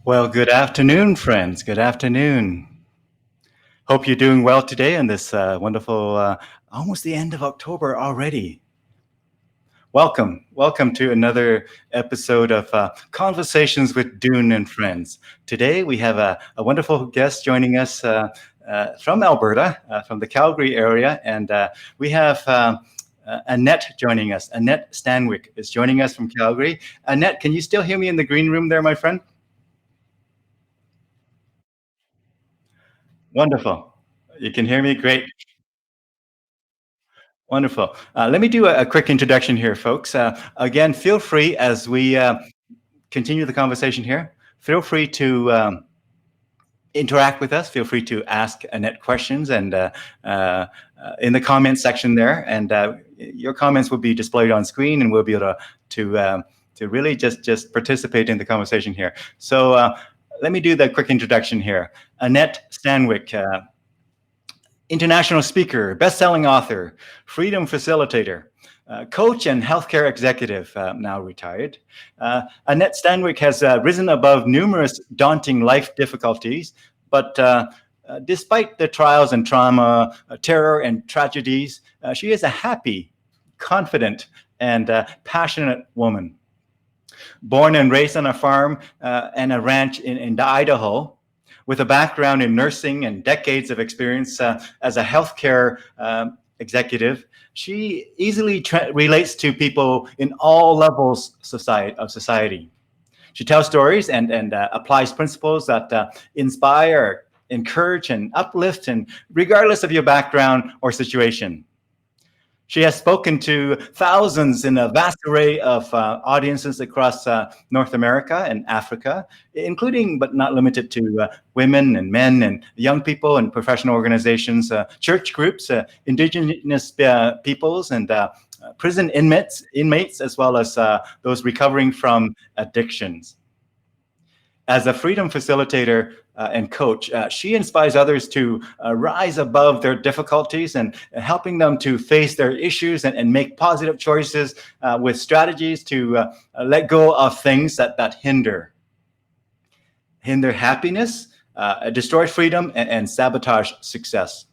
Well, good afternoon, friends. Good afternoon. Hope you're doing well today in this wonderful, almost the end of October already. Welcome to another episode of Conversations with Dune and Friends. Today we have a wonderful guest joining us from Alberta, from the Calgary area, and we have Annette joining us. Annette Stanwick is joining us from Calgary. Annette, can you still hear me in the green room there, my friend? Wonderful. You can hear me? Great. Wonderful. Let me do a quick introduction here, folks. Again, feel free as we continue the conversation here, feel free to interact with us. Feel free to ask Annette questions and in the comments section there. And your comments will be displayed on screen and we'll be able to really just participate in the conversation here. So let me do the quick introduction here. Annette Stanwick, international speaker, best-selling author, freedom facilitator, coach and healthcare executive, now retired. Annette Stanwick has risen above numerous daunting life difficulties, but despite the trials and trauma, terror and tragedies, she is a happy, confident, and passionate woman. Born and raised on a farm and a ranch in Idaho, with a background in nursing and decades of experience as a healthcare executive, she easily relates to people in all levels of society. She tells stories and applies principles that inspire, encourage, and uplift, and regardless of your background or situation. She has spoken to thousands in a vast array of audiences across North America and Africa, including but not limited to women and men and young people and professional organizations, church groups, Indigenous peoples, and prison inmates, as well as those recovering from addictions. As a freedom facilitator and coach, she inspires others to rise above their difficulties and helping them to face their issues and make positive choices with strategies to let go of things that hinder happiness, destroy freedom, and sabotage success.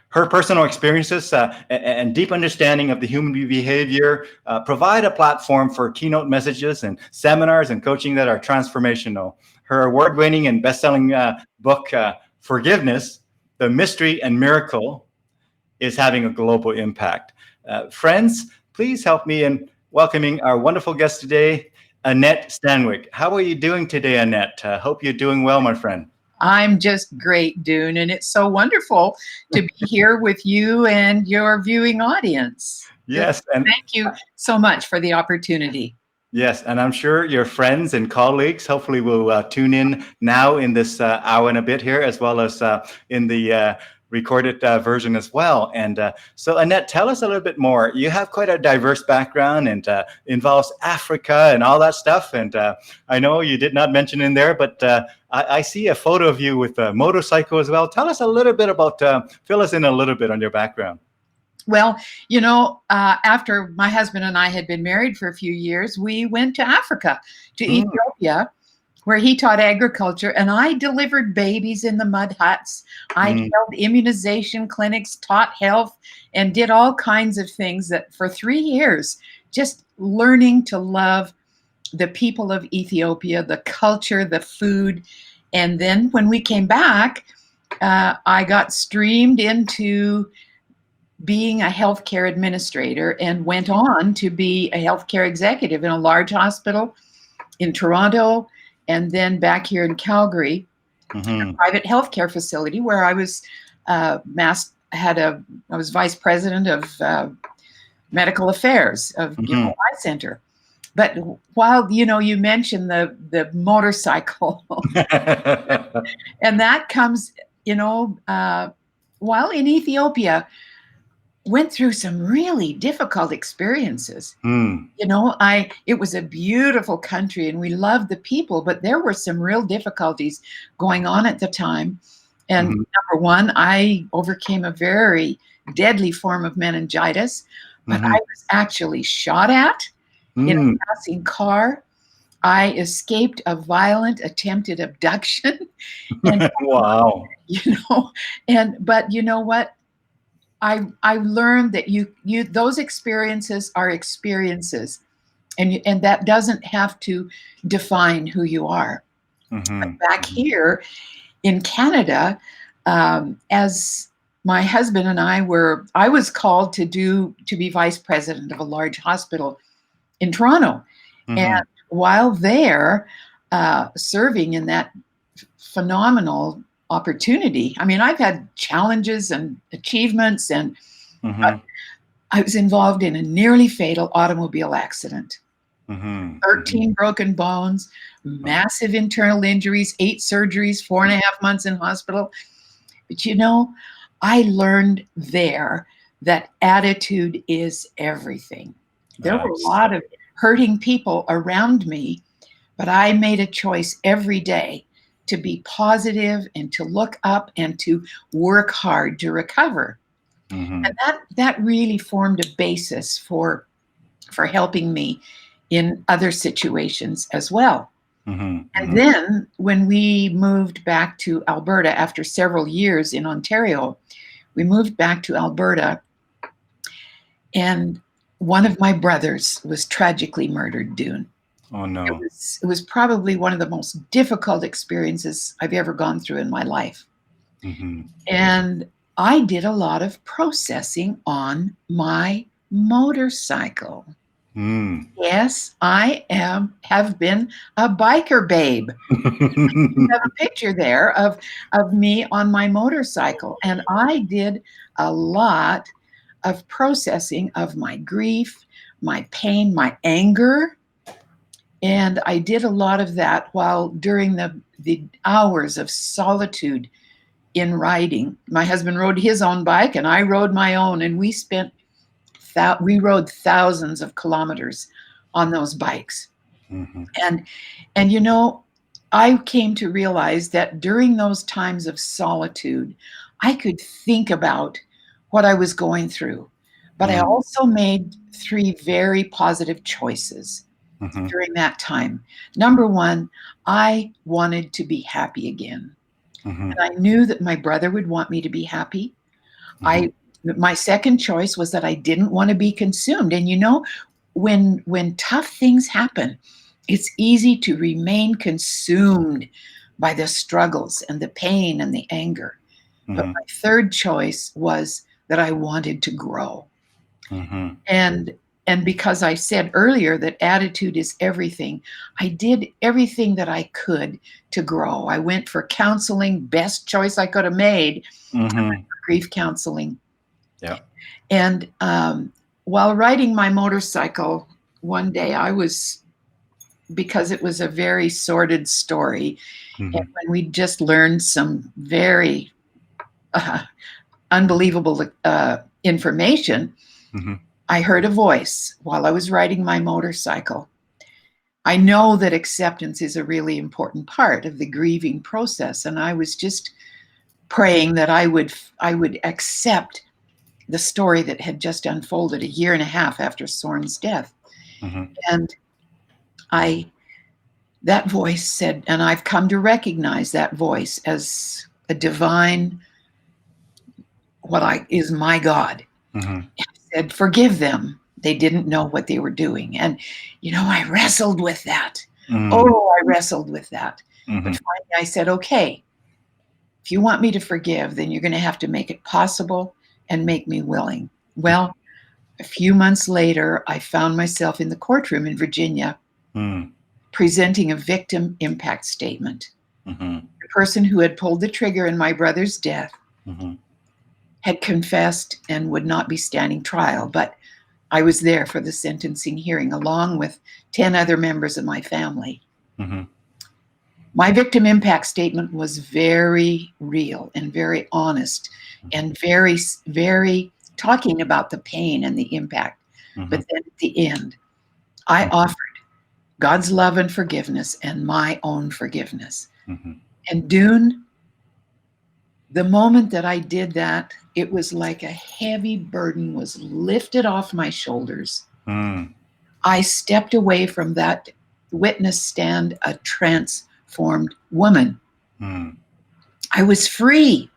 Her personal experiences and deep understanding of the human behavior provide a platform for keynote messages and seminars and coaching that are transformational. Her award-winning and best-selling book, Forgiveness, The Mystery and Miracle, is having a global impact. Friends, please help me in welcoming our wonderful guest today, Annette Stanwick. How are you doing today, Annette? Hope you're doing well, my friend. I'm just great, Dune, and it's so wonderful to be here with you and your viewing audience. Yes, and thank you so much for the opportunity. Yes, and I'm sure your friends and colleagues hopefully will tune in now in this hour and a bit here, as well as in the recorded version as well. And so, Annette, tell us a little bit more. You have quite a diverse background and involves Africa and all that stuff. And I know you did not mention in there, but I see a photo of you with a motorcycle as well. Tell us a little bit about, fill us in a little bit on your background. Well, after my husband and I had been married for a few years, we went to Africa, to Ethiopia, where he taught agriculture, and I delivered babies in the mud huts. I held immunization clinics, taught health, and did all kinds of things that for 3 years, just learning to love the people of Ethiopia, the culture, the food. And then when we came back, I got streamed into being a healthcare administrator and went on to be a healthcare executive in a large hospital in Toronto, and then back here in Calgary, a private healthcare facility where I was I was vice president of medical affairs of Eye Center. But while you mentioned the motorcycle, and that comes while in Ethiopia, went through some really difficult experiences. It was a beautiful country and we loved the people, but there were some real difficulties going on at the time. And number one, I overcame a very deadly form of meningitis, but I was actually shot at in a passing car. I escaped a violent attempted abduction. And, Wow. but you know what? I learned that those experiences are experiences, and that doesn't have to define who you are. But back here in Canada, as my husband and I was called to be vice president of a large hospital in Toronto. And while there, serving in that phenomenal opportunity, I mean, I've had challenges and achievements, and I was involved in a nearly fatal automobile accident. 13 broken bones, massive internal injuries, 8 surgeries, 4.5 months in hospital. But I learned there that attitude is everything. There were a lot of hurting people around me, but I made a choice every day to be positive and to look up and to work hard to recover. And that really formed a basis for helping me in other situations as well. And then when we moved back to Alberta after several years in Ontario, we moved back to Alberta, and one of my brothers was tragically murdered, Dune. Oh, no. It was probably one of the most difficult experiences I've ever gone through in my life. And I did a lot of processing on my motorcycle. Yes, I have been a biker babe. You have a picture there of me on my motorcycle, and I did a lot of processing of my grief, my pain, my anger, and I did a lot of that while during the hours of solitude in riding. My husband rode his own bike, and I rode my own, and we rode thousands of kilometers on those bikes. And I came to realize that during those times of solitude, I could think about what I was going through, but I also made 3 very positive choices during that time. Number 1, I wanted to be happy again. And I knew that my brother would want me to be happy. My second choice was that I didn't want to be consumed. And when tough things happen, it's easy to remain consumed by the struggles and the pain and the anger. But my third choice was that I wanted to grow. And because I said earlier that attitude is everything, I did everything that I could to grow. I went for counseling, best choice I could have made. I went for grief counseling. Yeah. And while riding my motorcycle one day, because it was a very sordid story, and when we just learned some very unbelievable information, I heard a voice while I was riding my motorcycle. I know that acceptance is a really important part of the grieving process, and I was just praying that I would accept the story that had just unfolded 1.5 years after SOREN's death. And that voice said, and I've come to recognize that voice as a divine, is my God. Said, forgive them. They didn't know what they were doing. And, I wrestled with that. I wrestled with that. But finally I said, okay, if you want me to forgive, then you're going to have to make it possible and make me willing. Well, a few months later, I found myself in the courtroom in Virginia presenting a victim impact statement. The person who had pulled the trigger in my brother's death had confessed and would not be standing trial, but I was there for the sentencing hearing along with 10 other members of my family. My victim impact statement was very real and very honest and very, very talking about the pain and the impact. But then at the end, I offered God's love and forgiveness and my own forgiveness. And Dune, the moment that I did that, it was like a heavy burden was lifted off my shoulders. I stepped away from that witness stand a transformed woman. Mm. I was free.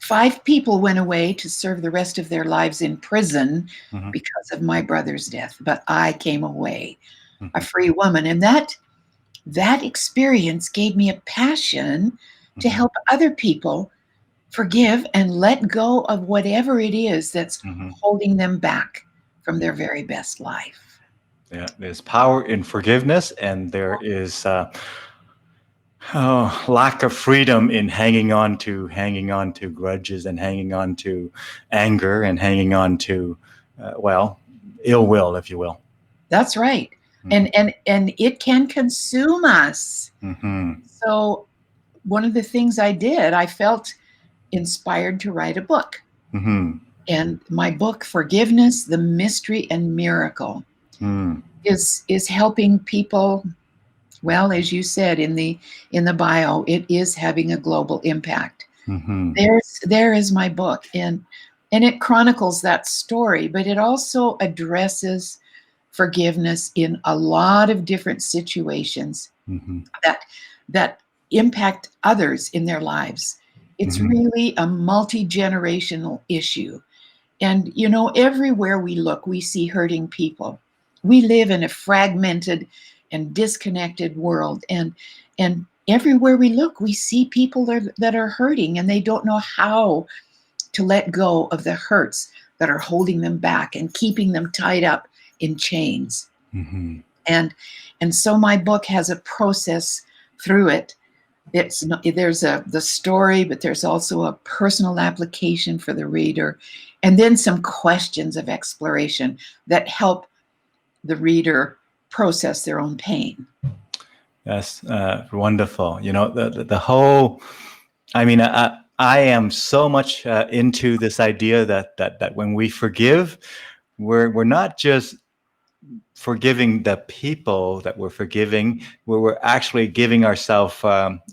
5 people went away to serve the rest of their lives in prison Mhm. because of my brother's death, but I came away a Mhm. free woman. And that experience gave me a passion to Mhm. help other people forgive and let go of whatever it is that's Mhm. holding them back from their very best life. Yeah, there's power in forgiveness, and there is lack of freedom in hanging on to grudges and hanging on to anger and hanging on to, ill will, if you will. That's right. And it can consume us. Mm-hmm. So one of the things I did, I felt inspired to write a book. Mm-hmm. And my book, Forgiveness, the Mystery and Miracle, Mm. is helping people. Well, as you said in the bio, it is having a global impact. Mm-hmm. There is my book, and it chronicles that story, but it also addresses forgiveness in a lot of different situations Mm-hmm. that that impact others in their lives. It's Mm-hmm. really a multi-generational issue. And you know, everywhere we look, we see hurting people. We live in a fragmented and disconnected world, and everywhere we look, we see people that are hurting, and they don't know how to let go of the hurts that are holding them back and keeping them tied up in chains. Mm-hmm. And so my book has a process through it. It's not, there's the story, but there's also a personal application for the reader, and then some questions of exploration that help the reader process their own pain. That's wonderful. You know, the whole. I mean, I am so much into this idea that when we forgive, we're not just forgiving the people that we're forgiving, where we're actually giving ourselves,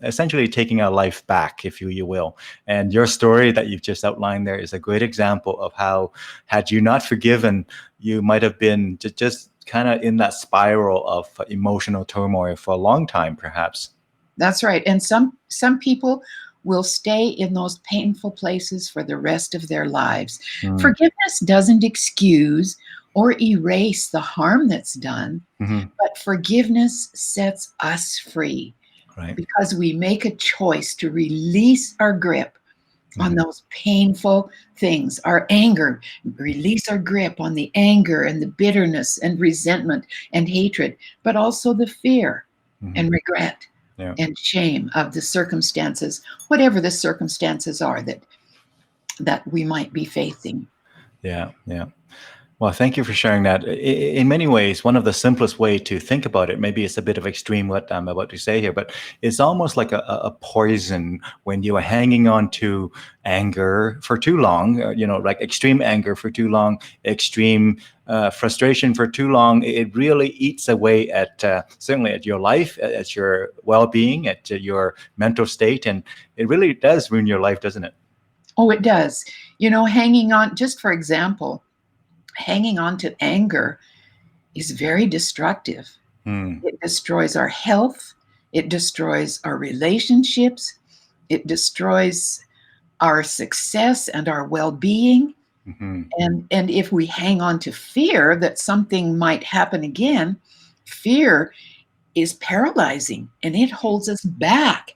essentially taking our life back, if you will. And your story that you've just outlined there is a great example of how, had you not forgiven, you might have been just kind of in that spiral of emotional turmoil for a long time, perhaps. That's right. And some people will stay in those painful places for the rest of their lives. Mm. Forgiveness doesn't excuse or erase the harm that's done, Mm-hmm. but forgiveness sets us free Right. because we make a choice to release our grip on Mm-hmm. those painful things, our anger, release our grip on the anger and the bitterness and resentment and hatred, but also the fear Mm-hmm. and regret Yeah. and shame of the circumstances, whatever the circumstances are that we might be facing. Yeah. Yeah. Well, thank you for sharing that. In many ways, one of the simplest way to think about it, maybe it's a bit of extreme what I'm about to say here, but it's almost like a poison when you are hanging on to anger for too long, like extreme anger for too long, extreme frustration for too long. It really eats away at certainly at your life, at your well-being, at your mental state, and it really does ruin your life, doesn't it? Oh, it does. You know, hanging on, just for example, hanging on to anger is very destructive. Mm. It destroys our health, it destroys our relationships, it destroys our success and our well-being. Mm-hmm. And if we hang on to fear that something might happen again, fear is paralyzing and it holds us back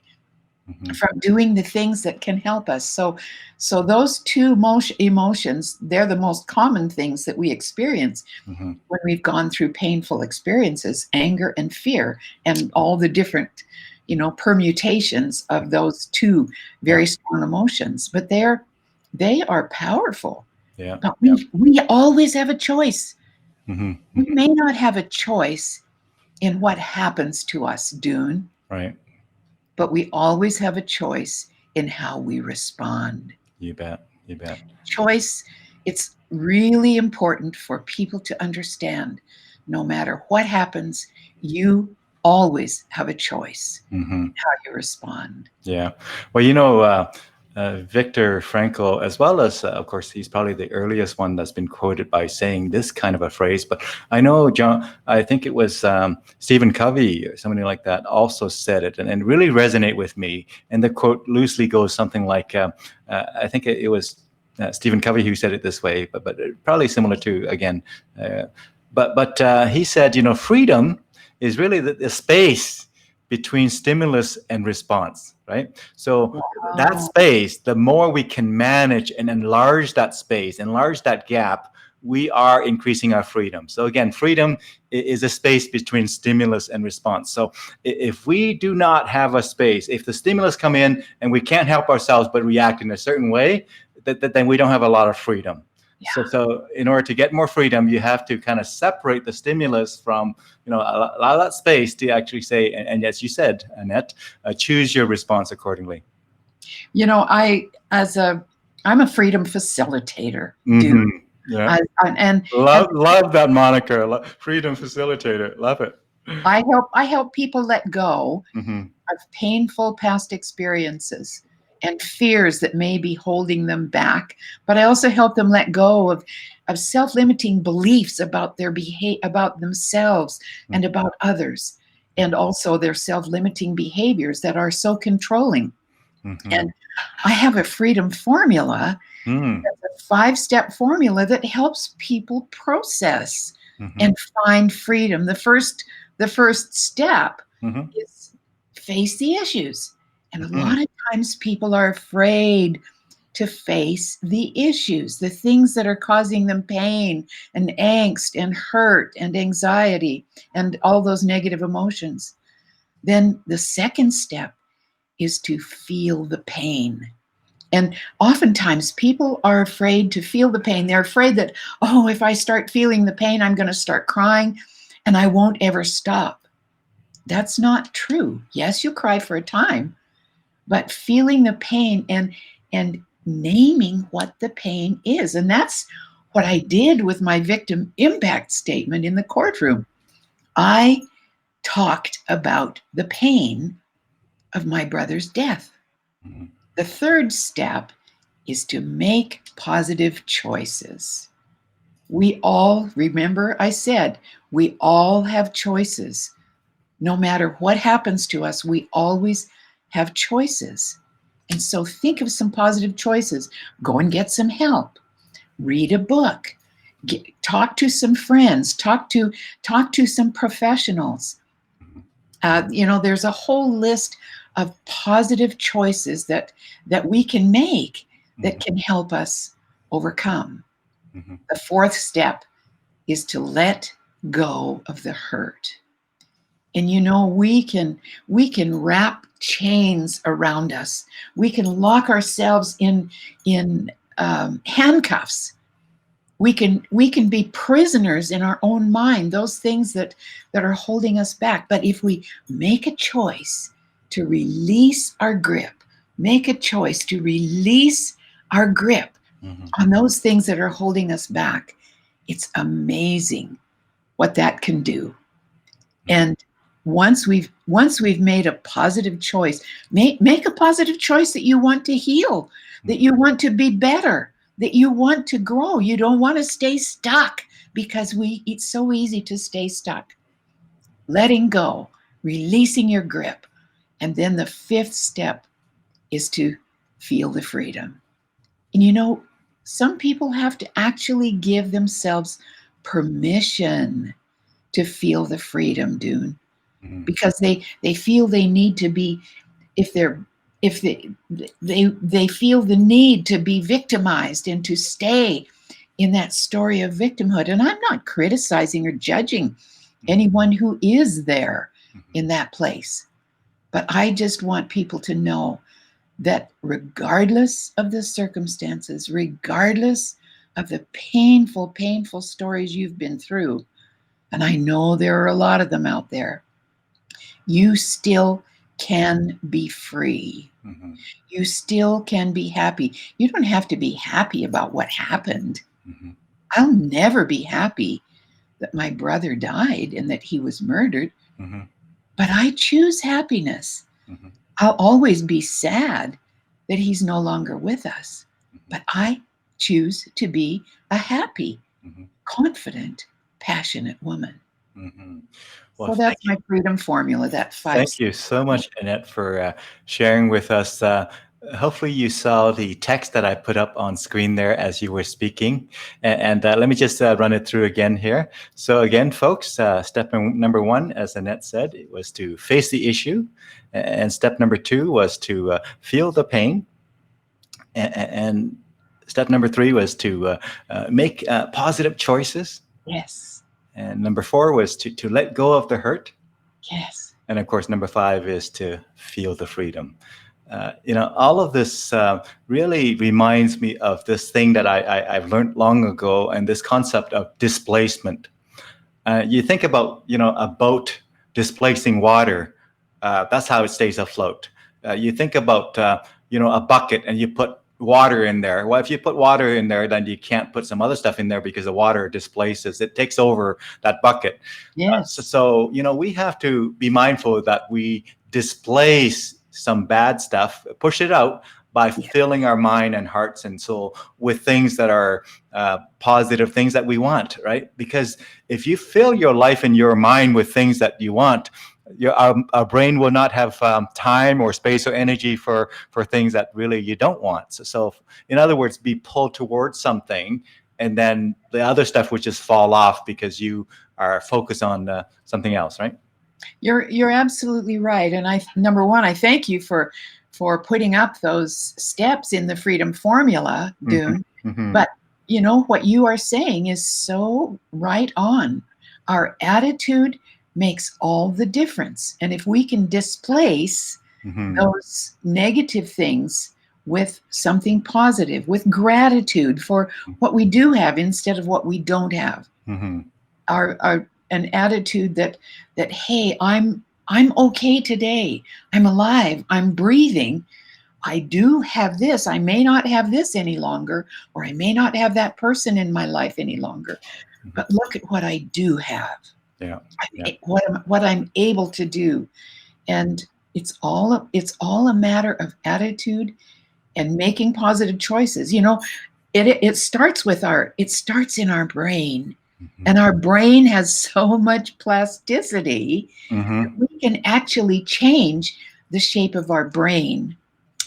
Mm-hmm. from doing the things that can help us. So those two emotions, they're the most common things that we experience Mm-hmm. when we've gone through painful experiences, anger and fear, and all the different, permutations of those two Yeah. very strong emotions. But they are powerful. Yeah. But Yeah. we always have a choice. Mm-hmm. We Mm-hmm. may not have a choice in what happens to us, Dune, Right. but we always have a choice in how we respond. You bet. You bet. Choice, it's really important for people to understand. No matter what happens, you always have a choice Mm-hmm. how you respond. Yeah. Well, Viktor Frankl, as well as, of course, he's probably the earliest one that's been quoted by saying this kind of a phrase. But I know, John, I think it was Stephen Covey or somebody like that also said it, and really resonate with me. And the quote loosely goes something like, I think it was Stephen Covey who said it this way, but probably similar to, again, but he said, freedom is really the space between stimulus and response, right? So that space, the more we can manage and enlarge that space, enlarge that gap, we are increasing our freedom. So again, freedom is a space between stimulus and response. So if we do not have a space, if the stimulus come in and we can't help ourselves but react in a certain way, then we don't have a lot of freedom. Yeah. So in order to get more freedom, you have to kind of separate the stimulus from, allow that space to actually say, and as you said, Annette, choose your response accordingly. I'm a freedom facilitator. Dude. Yeah. And love that moniker, freedom facilitator. Love it. I help people let go of painful past experiences and fears that may be holding them back. But I also help them let go of self-limiting beliefs about about themselves and about others, and also their self-limiting behaviors that are so controlling. And I have a freedom formula, a 5-step formula that helps people process and find freedom. The first step is face the issues. And a lot of times people are afraid to face the issues, the things that are causing them pain and angst and hurt and anxiety and all those negative emotions. Then the second step is to feel the pain. And oftentimes people are afraid to feel the pain. They're afraid that, if I start feeling the pain, I'm going to start crying and I won't ever stop. That's not true. Yes, you'll cry for a time, but feeling the pain and naming what the pain is. And that's what I did with my victim impact statement in the courtroom. I talked about the pain of my brother's death. The third step is to make positive choices. We all, remember I said, we all have choices. No matter what happens to us, we always have choices. And so think of some positive choices. Go and get some help. Read a book. Talk to some friends. Talk to some professionals. There's a whole list of positive choices that we can make that can help us overcome. The fourth step is to let go of the hurt. And we can wrap chains around us. We can lock ourselves in handcuffs. We can be prisoners in our own mind, those things that are holding us back. But if we make a choice to release our grip, make a choice to release our grip on those things that are holding us back, it's amazing what that can do. And once we've made a positive choice, make a positive choice that you want to heal, that you want to be better, that you want to grow. You don't want to stay stuck, because it's so easy to stay stuck. Letting go, releasing your grip. And then the fifth step is to feel the freedom. And some people have to actually give themselves permission to feel the freedom, Dune. Because they feel they need to be, if they feel the need to be victimized and to stay in that story of victimhood. And I'm not criticizing or judging anyone who is there in that place, but I just want people to know that regardless of the circumstances, regardless of the painful stories you've been through, and I know there are a lot of them out there, you still can be free. You still can be happy. You don't have to be happy about what happened. I'll never be happy that my brother died and that he was murdered, but I choose happiness. I'll always be sad that he's no longer with us, but I choose to be a happy, confident, passionate woman. Well, So that's my freedom formula, that 5 thank you so much, Annette, for sharing with us. Hopefully you saw the text that I put up on screen there as you were speaking. And let me just run it through again here. So again, folks, step number 1, as Annette said, it was to face the issue. And step number 2 was to feel the pain. And step number 3 was to make positive choices. Yes. And number 4 was to let go of the hurt. Yes. And of course, number 5 is to feel the freedom. All of this really reminds me of this thing that I've learned long ago, and this concept of displacement. You think about, a boat displacing water. That's how it stays afloat. You think about, a bucket, and you put water in there. Well, if you put water in there, then you can't put some other stuff in there because the water displaces. It takes over that bucket. Yes. So we have to be mindful that we displace some bad stuff, push it out by filling our mind and hearts and soul with things that are positive, things that we want, right? Because if you fill your life and your mind with things that you want, our brain will not have time or space or energy for things that really you don't want. So in other words, be pulled towards something, and then the other stuff would just fall off because you are focused on something else, right? You're absolutely right. And number 1, I thank you for putting up those steps in the freedom formula, Dune. But what you are saying is so right on. Our attitude makes all the difference. And if we can displace those negative things with something positive, with gratitude for what we do have instead of what we don't have, an attitude that hey, I'm okay today. I'm alive. I'm breathing. I do have this. I may not have this any longer, or I may not have that person in my life any longer. But look at what I do have. Yeah. What I'm able to do. And it's all a matter of attitude and making positive choices. It starts in our brain. And our brain has so much plasticity that we can actually change the shape of our brain.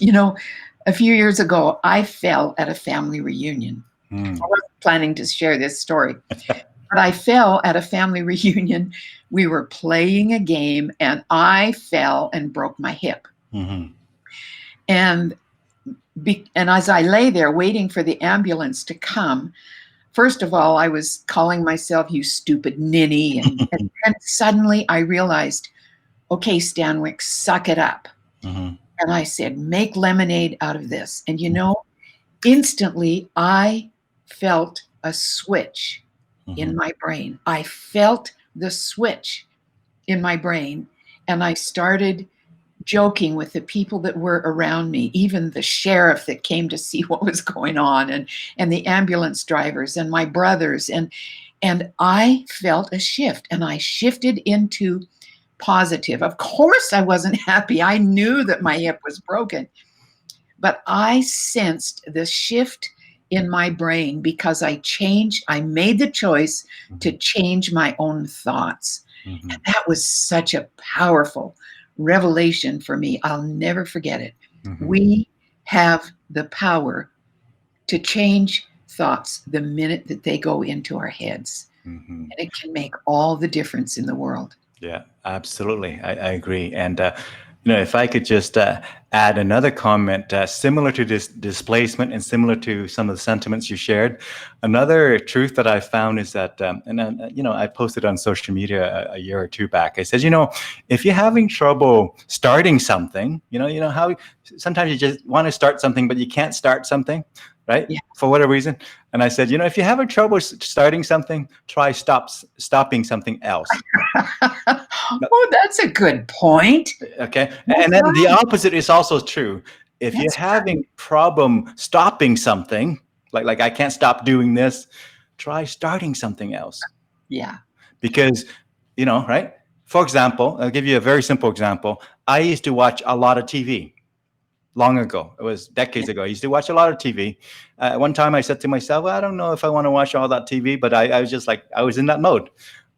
A few years ago, I fell at a family reunion. I wasn't planning to share this story, but I fell at a family reunion. We were playing a game, and I fell and broke my hip. And as I lay there waiting for the ambulance to come, first of all, I was calling myself, you stupid ninny. And suddenly I realized, okay, Stanwick, suck it up. And I said, make lemonade out of this. And instantly I felt a switch in my brain. I felt the switch in my brain. And I started joking with the people that were around me, even the sheriff that came to see what was going on, and the ambulance drivers and my brothers. And I felt a shift, and I shifted into positive. Of course, I wasn't happy. I knew that my hip was broken, but I sensed the shift in my brain because I made the choice to change my own thoughts. And that was such a powerful revelation for me. I'll never forget it. We have the power to change thoughts the minute that they go into our heads. And it can make all the difference in the world. Yeah, absolutely. I agree. And, if I could just add another comment similar to this displacement and similar to some of the sentiments you shared, another truth that I found is that, I posted on social media a year or two back. I said, if you're having trouble starting something, how sometimes you just want to start something, but you can't start something, right? Yeah. For whatever reason. And I said, if you're having trouble starting something, try stopping something else. Oh, that's a good point. Okay. And then the opposite is also true. If you're having problem stopping something, like I can't stop doing this, try starting something else. Yeah. Because, right? For example, I'll give you a very simple example. I used to watch a lot of TV. long ago. It was decades ago. I used to watch a lot of TV. One time I said to myself, well, I don't know if I want to watch all that TV, but I was just like, I was in that mode.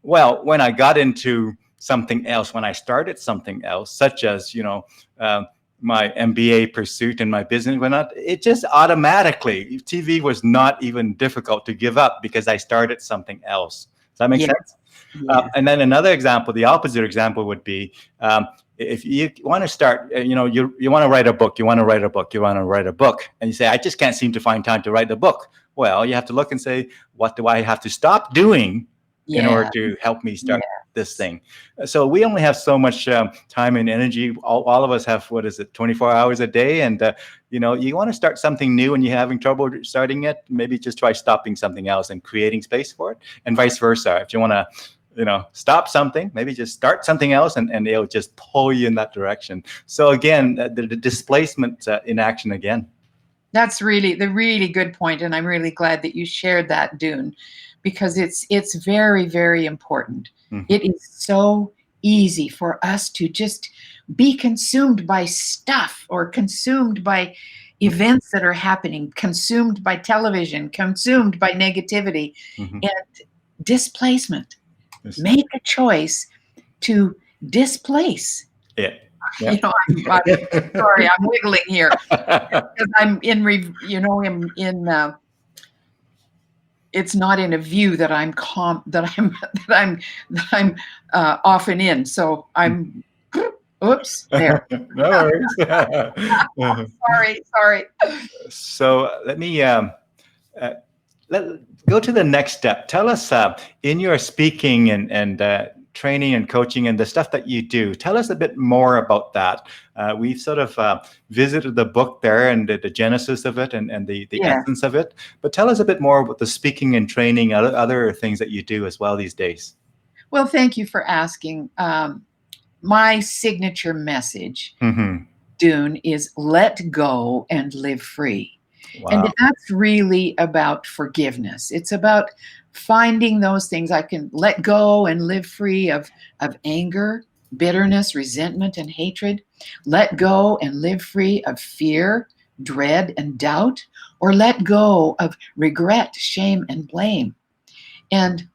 Well, when I got into something else, when I started something else, such as, my MBA pursuit and my business, it just automatically, TV was not even difficult to give up because I started something else. Does that make sense? Yeah. And then another example, the opposite example would be, if you want to start, you want to write a book, you want to write a book, and you say, I just can't seem to find time to write the book. Well, you have to look and say, what do I have to stop doing in order to help me start this thing? So we only have so much time and energy. All of us have, 24 hours a day. And, you want to start something new and you're having trouble starting it, maybe just try stopping something else and creating space for it, and vice versa. If you want to, stop something, maybe just start something else and it'll just pull you in that direction. So again, the displacement in action again. That's really the really good point, and I'm really glad that you shared that, Dune, because it's very, very important. Mm-hmm. It is so easy for us to just be consumed by stuff or consumed by events that are happening, consumed by television, consumed by negativity, Mm-hmm. and displacement. Yes. Make a choice to displace. Yeah. I'm sorry, I'm wiggling here because I'm it's not in a view that I'm often in. So I'm, oops, there. No worries. Sorry. So let me go to the next step. Tell us in your speaking and training and coaching and the stuff that you do, tell us a bit more about that. We've sort of visited the book there and the genesis of it and the essence of it, but tell us a bit more about the speaking and training, other things that you do as well these days. Well, thank you for asking. My signature message, Mm-hmm. Dune, is let go and live free. Wow. And that's really about forgiveness. It's about finding those things I can let go and live free of anger, bitterness, resentment, and hatred. Let go and live free of fear, dread, and doubt, or let go of regret, shame, and blame. And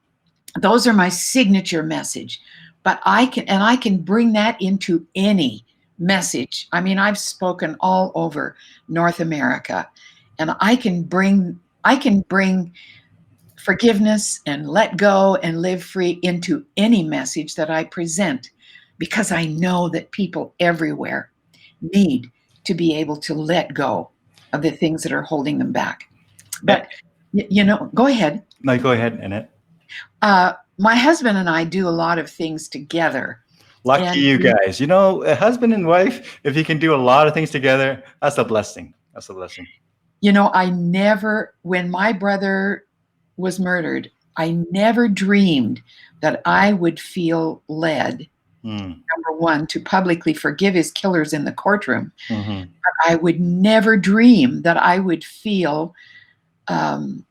those are my signature message. But I can bring that into any message. I mean, I've spoken all over North America, and I can bring forgiveness and let go and live free into any message that I present, because I know that people everywhere need to be able to let go of the things that are holding them back. But, go ahead. No, go ahead, Annette. My husband and I do a lot of things together. Lucky you guys. A husband and wife, if you can do a lot of things together, that's a blessing. That's a blessing. When my brother was murdered, I never dreamed that I would feel led, number one, to publicly forgive his killers in the courtroom. Mm-hmm. But I would never dream that I would feel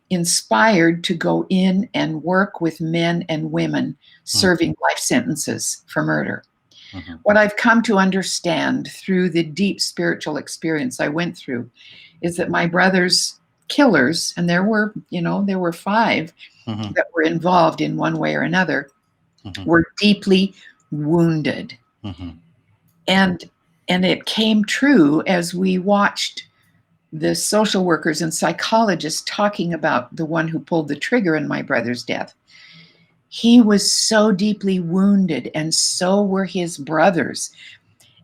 inspired to go in and work with men and women serving life sentences for murder. Mm-hmm. What I've come to understand through the deep spiritual experience I went through is that my brother's killers, and there were 5 that were involved in one way or another, were deeply wounded. And it came true as we watched the social workers and psychologists talking about the one who pulled the trigger in my brother's death. He was so deeply wounded, and so were his brothers.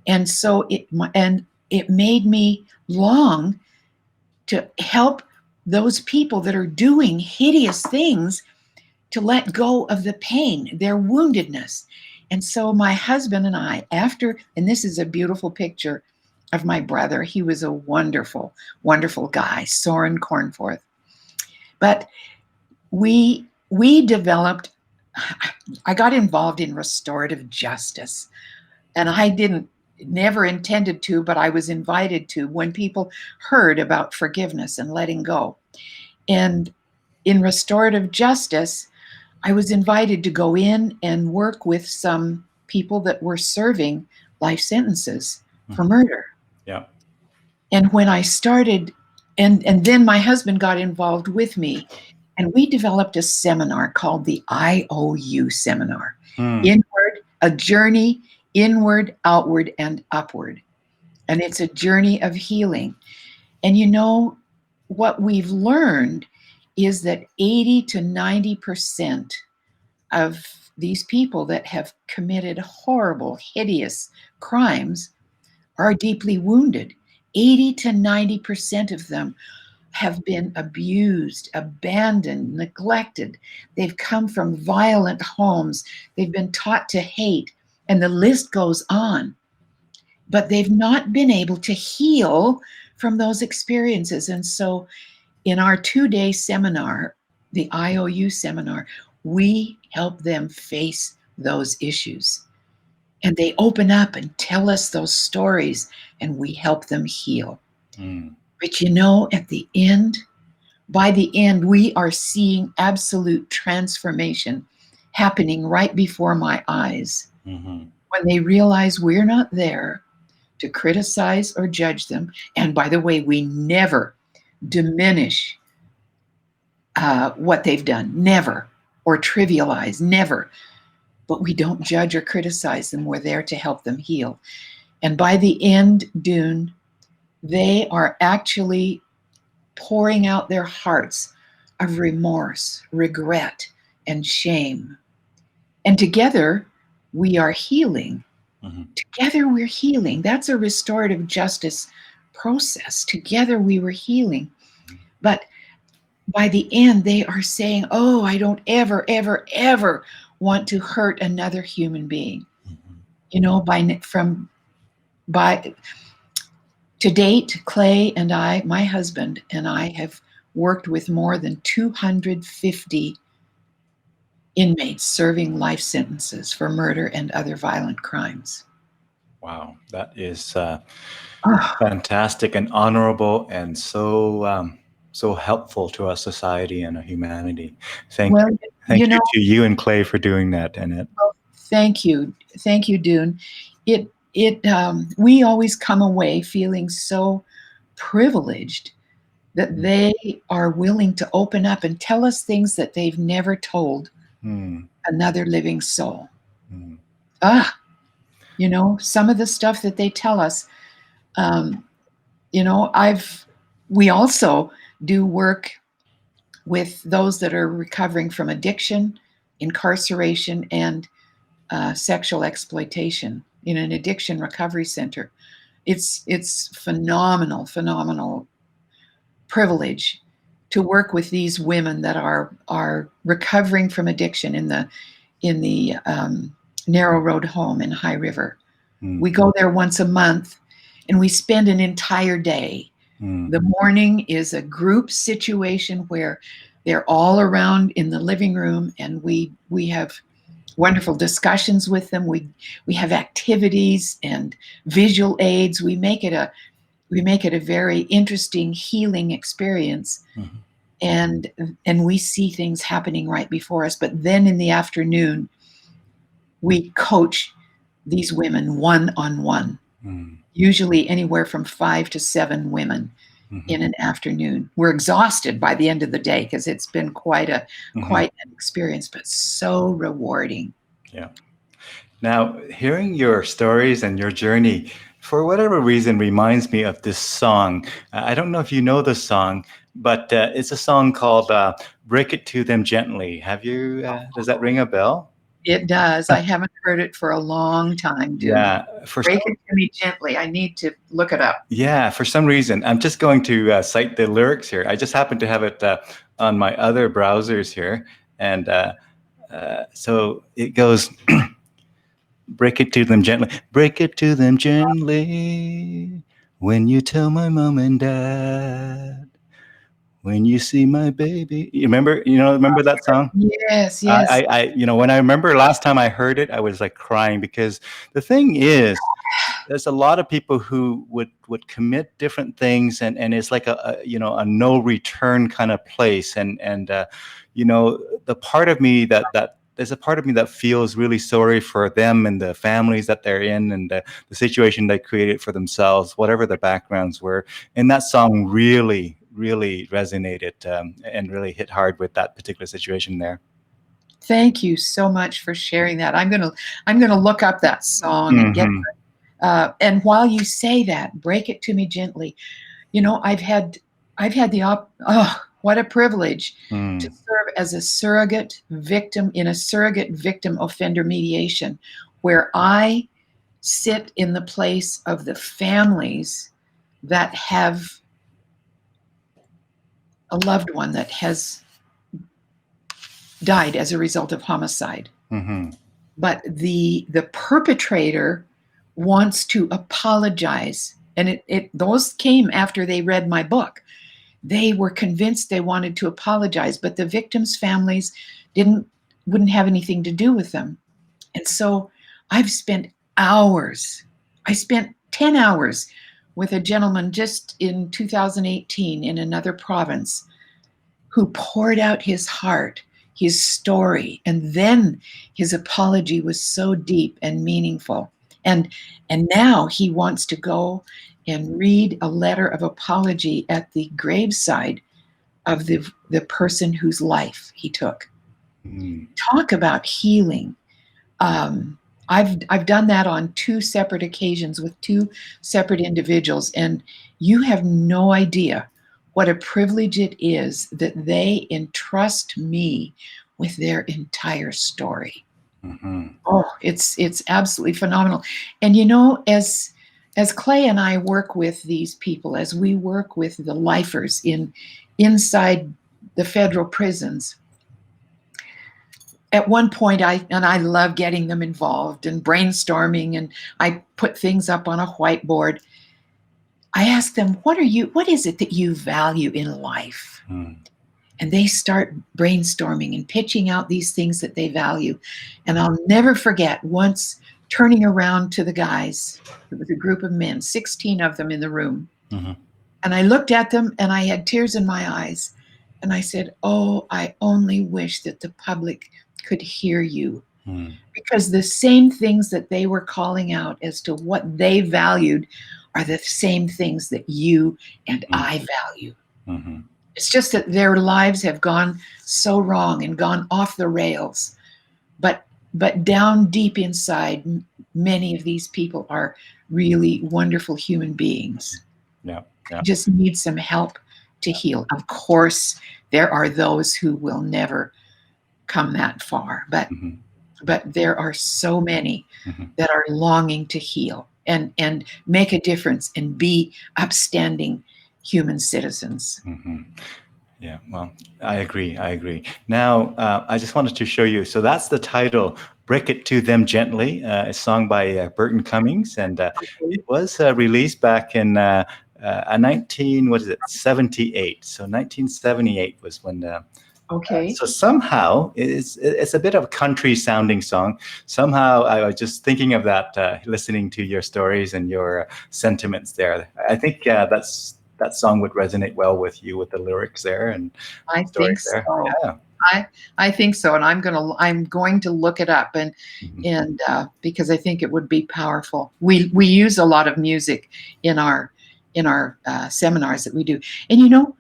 And so it made me long to help those people that are doing hideous things to let go of the pain, their woundedness. And so my husband and I, and this is a beautiful picture of my brother. He was a wonderful, wonderful guy, SOREN Cornforth. But we developed, I got involved in restorative justice, and I never intended to, but I was invited to when people heard about forgiveness and letting go. And in restorative justice, I was invited to go in and work with some people that were serving life sentences for murder. Yeah. And when I started, and then my husband got involved with me, and we developed a seminar called the IOU seminar. Inward, a journey inward, outward, and upward. And it's a journey of healing. And you know, what we've learned is that 80 to 90% of these people that have committed horrible, hideous crimes are deeply wounded. 80 to 90% of them have been abused, abandoned, neglected. They've come from violent homes. They've been taught to hate, and the list goes on. But they've not been able to heal from those experiences. And so in our 2-day seminar, the IOU seminar, we help them face those issues. And they open up and tell us those stories, and we help them heal. But you know, at the end, by the end, we are seeing absolute transformation happening right before my eyes. When they realize we're not there to criticize or judge them. And by the way, we never diminish what they've done, never, or trivialize, never. But we don't judge or criticize them. We're there to help them heal. And by the end, Dune, they are actually pouring out their hearts of remorse, regret, and shame. And together, we are healing. Together, we're healing. That's a restorative justice process. Together, we were healing. But by the end, they are saying, oh, I don't ever, ever, ever want to hurt another human being. You know, to date, Clay and I, my husband and I, have worked with more than 250 inmates serving life sentences for murder and other violent crimes. Wow, that is fantastic and honorable, and so helpful to our society and our humanity. Thank you to you and Clay for doing that, Annette. Well, thank you, Dune. We always come away feeling so privileged that they are willing to open up and tell us things that they've never told another living soul. You know, some of the stuff that they tell us, you know, we also do work with those that are recovering from addiction, incarceration, and sexual exploitation in an addiction recovery center. It's phenomenal privilege to work with these women that are recovering from addiction in the Narrow Road home in High River. We go there once a month, and we spend an entire day. The morning is a group situation where they're all around in the living room, and we have wonderful discussions with them. We have activities and visual aids. We make it a very interesting healing experience. And we see things happening right before us. But then in the afternoon, we coach these women one-on-one, usually anywhere from 5 to 7 women in an afternoon. We're exhausted by the end of the day because it's been quite an experience, but so rewarding. Yeah. Now, hearing your stories and your journey, for whatever reason, reminds me of this song. I don't know if you know this song, but it's a song called "Break It to Them Gently." Have you? Does that ring a bell? It does. I haven't heard it for a long time, Dune. Yeah. Break It to Me Gently. I need to look it up. Yeah, for some reason. I'm just going to cite the lyrics here. I just happen to have it on my other browsers here. And so it goes, break it to them gently. Break it to them gently when you tell my mom and dad. When you see my baby. Remember that song? Yes. I when I remember last time I heard it, I was like crying, because the thing is, there's a lot of people who would commit different things, and it's like a no return kind of place, and the part of me that there's a part of me that feels really sorry for them and the families that they're in, and the situation they created for themselves, whatever their backgrounds were. And that song really, really resonated, and really hit hard with that particular situation there. Thank you so much for sharing that. I'm gonna look up that song and get. And while you say that, break it to me gently. You know, I've had what a privilege to serve as a surrogate victim in a surrogate victim offender mediation, where I sit in the place of the families that have a loved one that has died as a result of homicide. But the perpetrator wants to apologize. And those came after they read my book. They were convinced they wanted to apologize, but the victims' families wouldn't have anything to do with them. And so I've spent hours. I spent 10 hours with a gentleman just in 2018 in another province who poured out his heart, his story, and then his apology was so deep and meaningful. And now he wants to go and read a letter of apology at the graveside of the person whose life he took. Talk about healing. I've done that on 2 separate occasions with 2 separate individuals, and you have no idea what a privilege it is that they entrust me with their entire story. Oh, it's absolutely phenomenal. And you know, as Clay and I work with these people, as we work with the lifers inside the federal prisons, at one point I love getting them involved and brainstorming, and I put things up on a whiteboard. I ask them, what is it that you value in life? And they start brainstorming and pitching out these things that they value. And I'll never forget once turning around to the guys. It was a group of men, 16 of them in the room. And I looked at them and I had tears in my eyes. And I said, oh, I only wish that the public could hear you. Because the same things that they were calling out as to what they valued are the same things that you and I value. It's just that their lives have gone so wrong and gone off the rails. But down deep inside, many of these people are really wonderful human beings. Just need some help to heal. Of course, there are those who will never come that far, but there are so many that are longing to heal and make a difference and be upstanding human citizens. Yeah, well, I agree. Now, I just wanted to show you. So that's the title, "Break It to Them Gently," a song by Burton Cummings, and it was released back in 78. So 1978 was when. So somehow it's a bit of a country sounding song. Somehow I was just thinking of that, listening to your stories and your sentiments there. I think that song would resonate well with you, with the lyrics there and stories there. Yeah. I think so, and I'm going to look it up and because I think it would be powerful. We use a lot of music in our seminars that we do, and you know,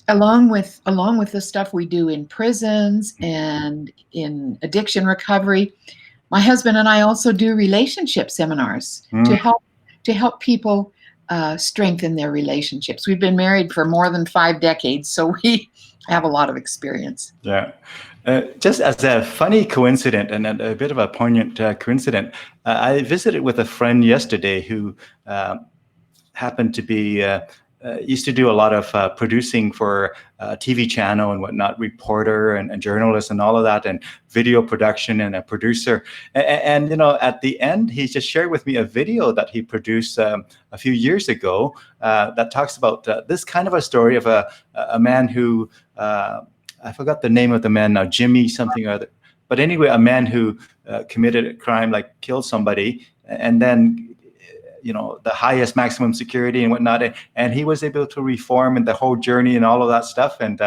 along with the stuff we do in prisons and in addiction recovery, my husband and I also do relationship seminars to help people strengthen their relationships. We've been married for more than 5 decades, so we have a lot of experience. Yeah. Just as a funny coincidence and a bit of a poignant coincidence, I visited with a friend yesterday who happened to be used to do a lot of producing for a TV channel and whatnot, reporter and journalist and all of that, and video production, and a producer. And you know, at the end, he just shared with me a video that he produced a few years ago that talks about this kind of a story of a man who, I forgot the name of the man now, Jimmy something or other. But anyway, a man who committed a crime, like killed somebody, and then, you know, the highest maximum security and whatnot, and he was able to reform, and the whole journey and all of that stuff, and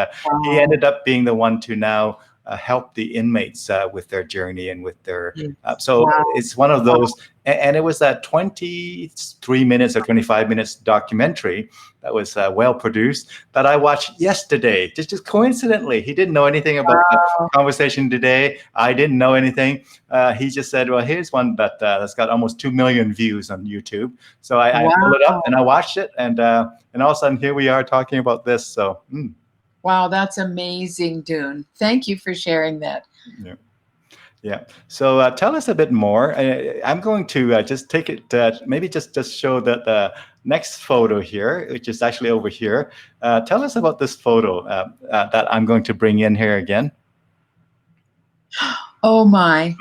he ended up being the one to now help the inmates with their journey and with their. Yes. So Wow. it's one of those, and it was a 23 minutes or 25 minutes documentary that was well produced that I watched yesterday. Just coincidentally, he didn't know anything about the conversation today. I didn't know anything. He just said, "Well, here's one that's got almost 2 million views on YouTube." So I pulled it up and I watched it, and all of a sudden here we are talking about this. So. Wow, that's amazing, Dune. Thank you for sharing that. Yeah. Yeah. So tell us a bit more. I'm going to just take it, maybe just show the next photo here, which is actually over here. Tell us about this photo that I'm going to bring in here again. Oh my,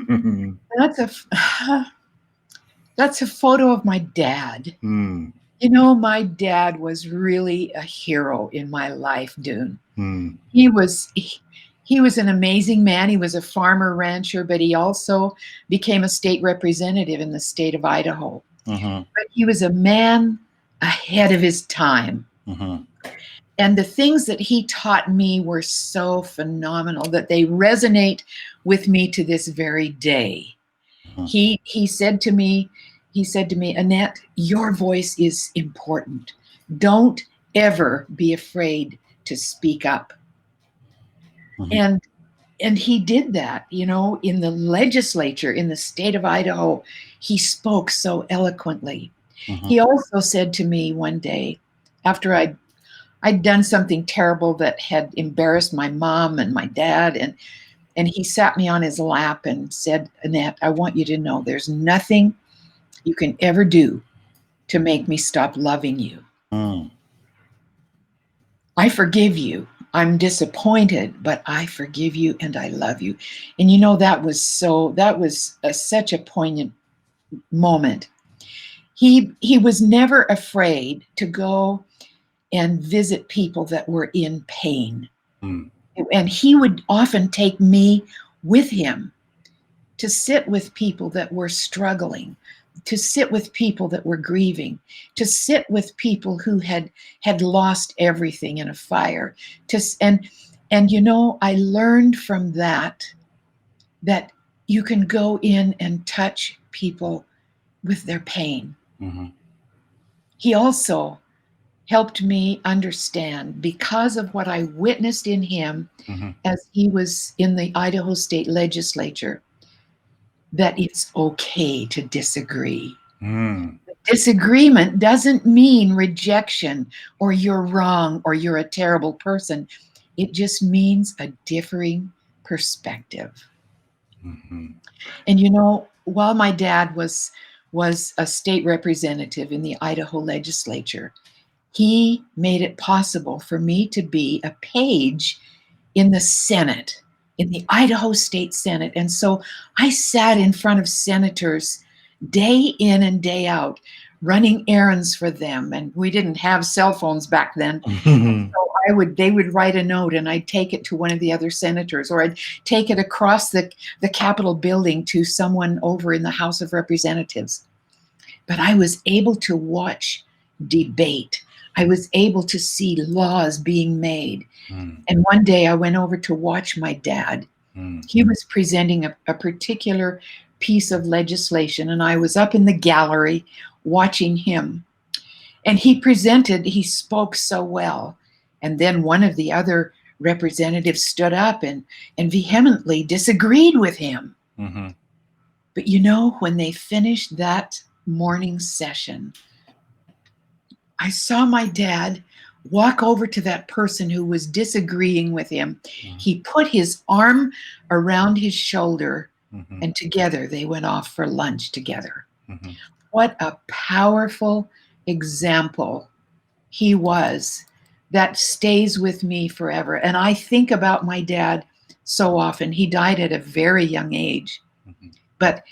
that's a photo of my dad. Mm. You know, my dad was really a hero in my life, Dune. Mm. He was an amazing man. He was a farmer rancher, but he also became a state representative in the state of Idaho. Mm-hmm. But he was a man ahead of his time. Mm-hmm. And the things that he taught me were so phenomenal that they resonate with me to this very day. Mm-hmm. He said to me, Annette, your voice is important. Don't ever be afraid to speak up. Mm-hmm. And he did that, you know, in the legislature in the state of Idaho. He spoke so eloquently. Mm-hmm. He also said to me one day, after I'd done something terrible that had embarrassed my mom and my dad, and he sat me on his lap and said, Annette, I want you to know there's nothing you can ever do to make me stop loving you. Mm. I forgive you. I'm disappointed, but I forgive you and I love you. And you know, that was such a poignant moment. He was never afraid to go and visit people that were in pain. Mm. And he would often take me with him to sit with people that were struggling, to sit with people that were grieving, to sit with people who had lost everything in a fire. And you know, I learned from that you can go in and touch people with their pain. Mm-hmm. He also helped me understand, because of what I witnessed in him, mm-hmm. as he was in the Idaho State Legislature, that it's okay to disagree. Mm. Disagreement doesn't mean rejection or you're wrong or you're a terrible person. It just means a differing perspective. Mm-hmm. And you know, while my dad was a state representative in the Idaho legislature, he made it possible for me to be a page in the Senate, in the Idaho State Senate. And so I sat in front of senators day in and day out, running errands for them. And we didn't have cell phones back then. So they would write a note and I'd take it to one of the other senators, or I'd take it across the Capitol building to someone over in the House of Representatives. But I was able to watch debate. I was able to see laws being made. Mm. And one day I went over to watch my dad. Mm. He was presenting a particular piece of legislation, and I was up in the gallery watching him. And he spoke so well. And then one of the other representatives stood up and vehemently disagreed with him. Mm-hmm. But you know, when they finished that morning session, I saw my dad walk over to that person who was disagreeing with him. Mm-hmm. He put his arm around his shoulder, mm-hmm. and together they went off for lunch together. Mm-hmm. What a powerful example he was that stays with me forever. And I think about my dad so often. He died at a very young age, mm-hmm. but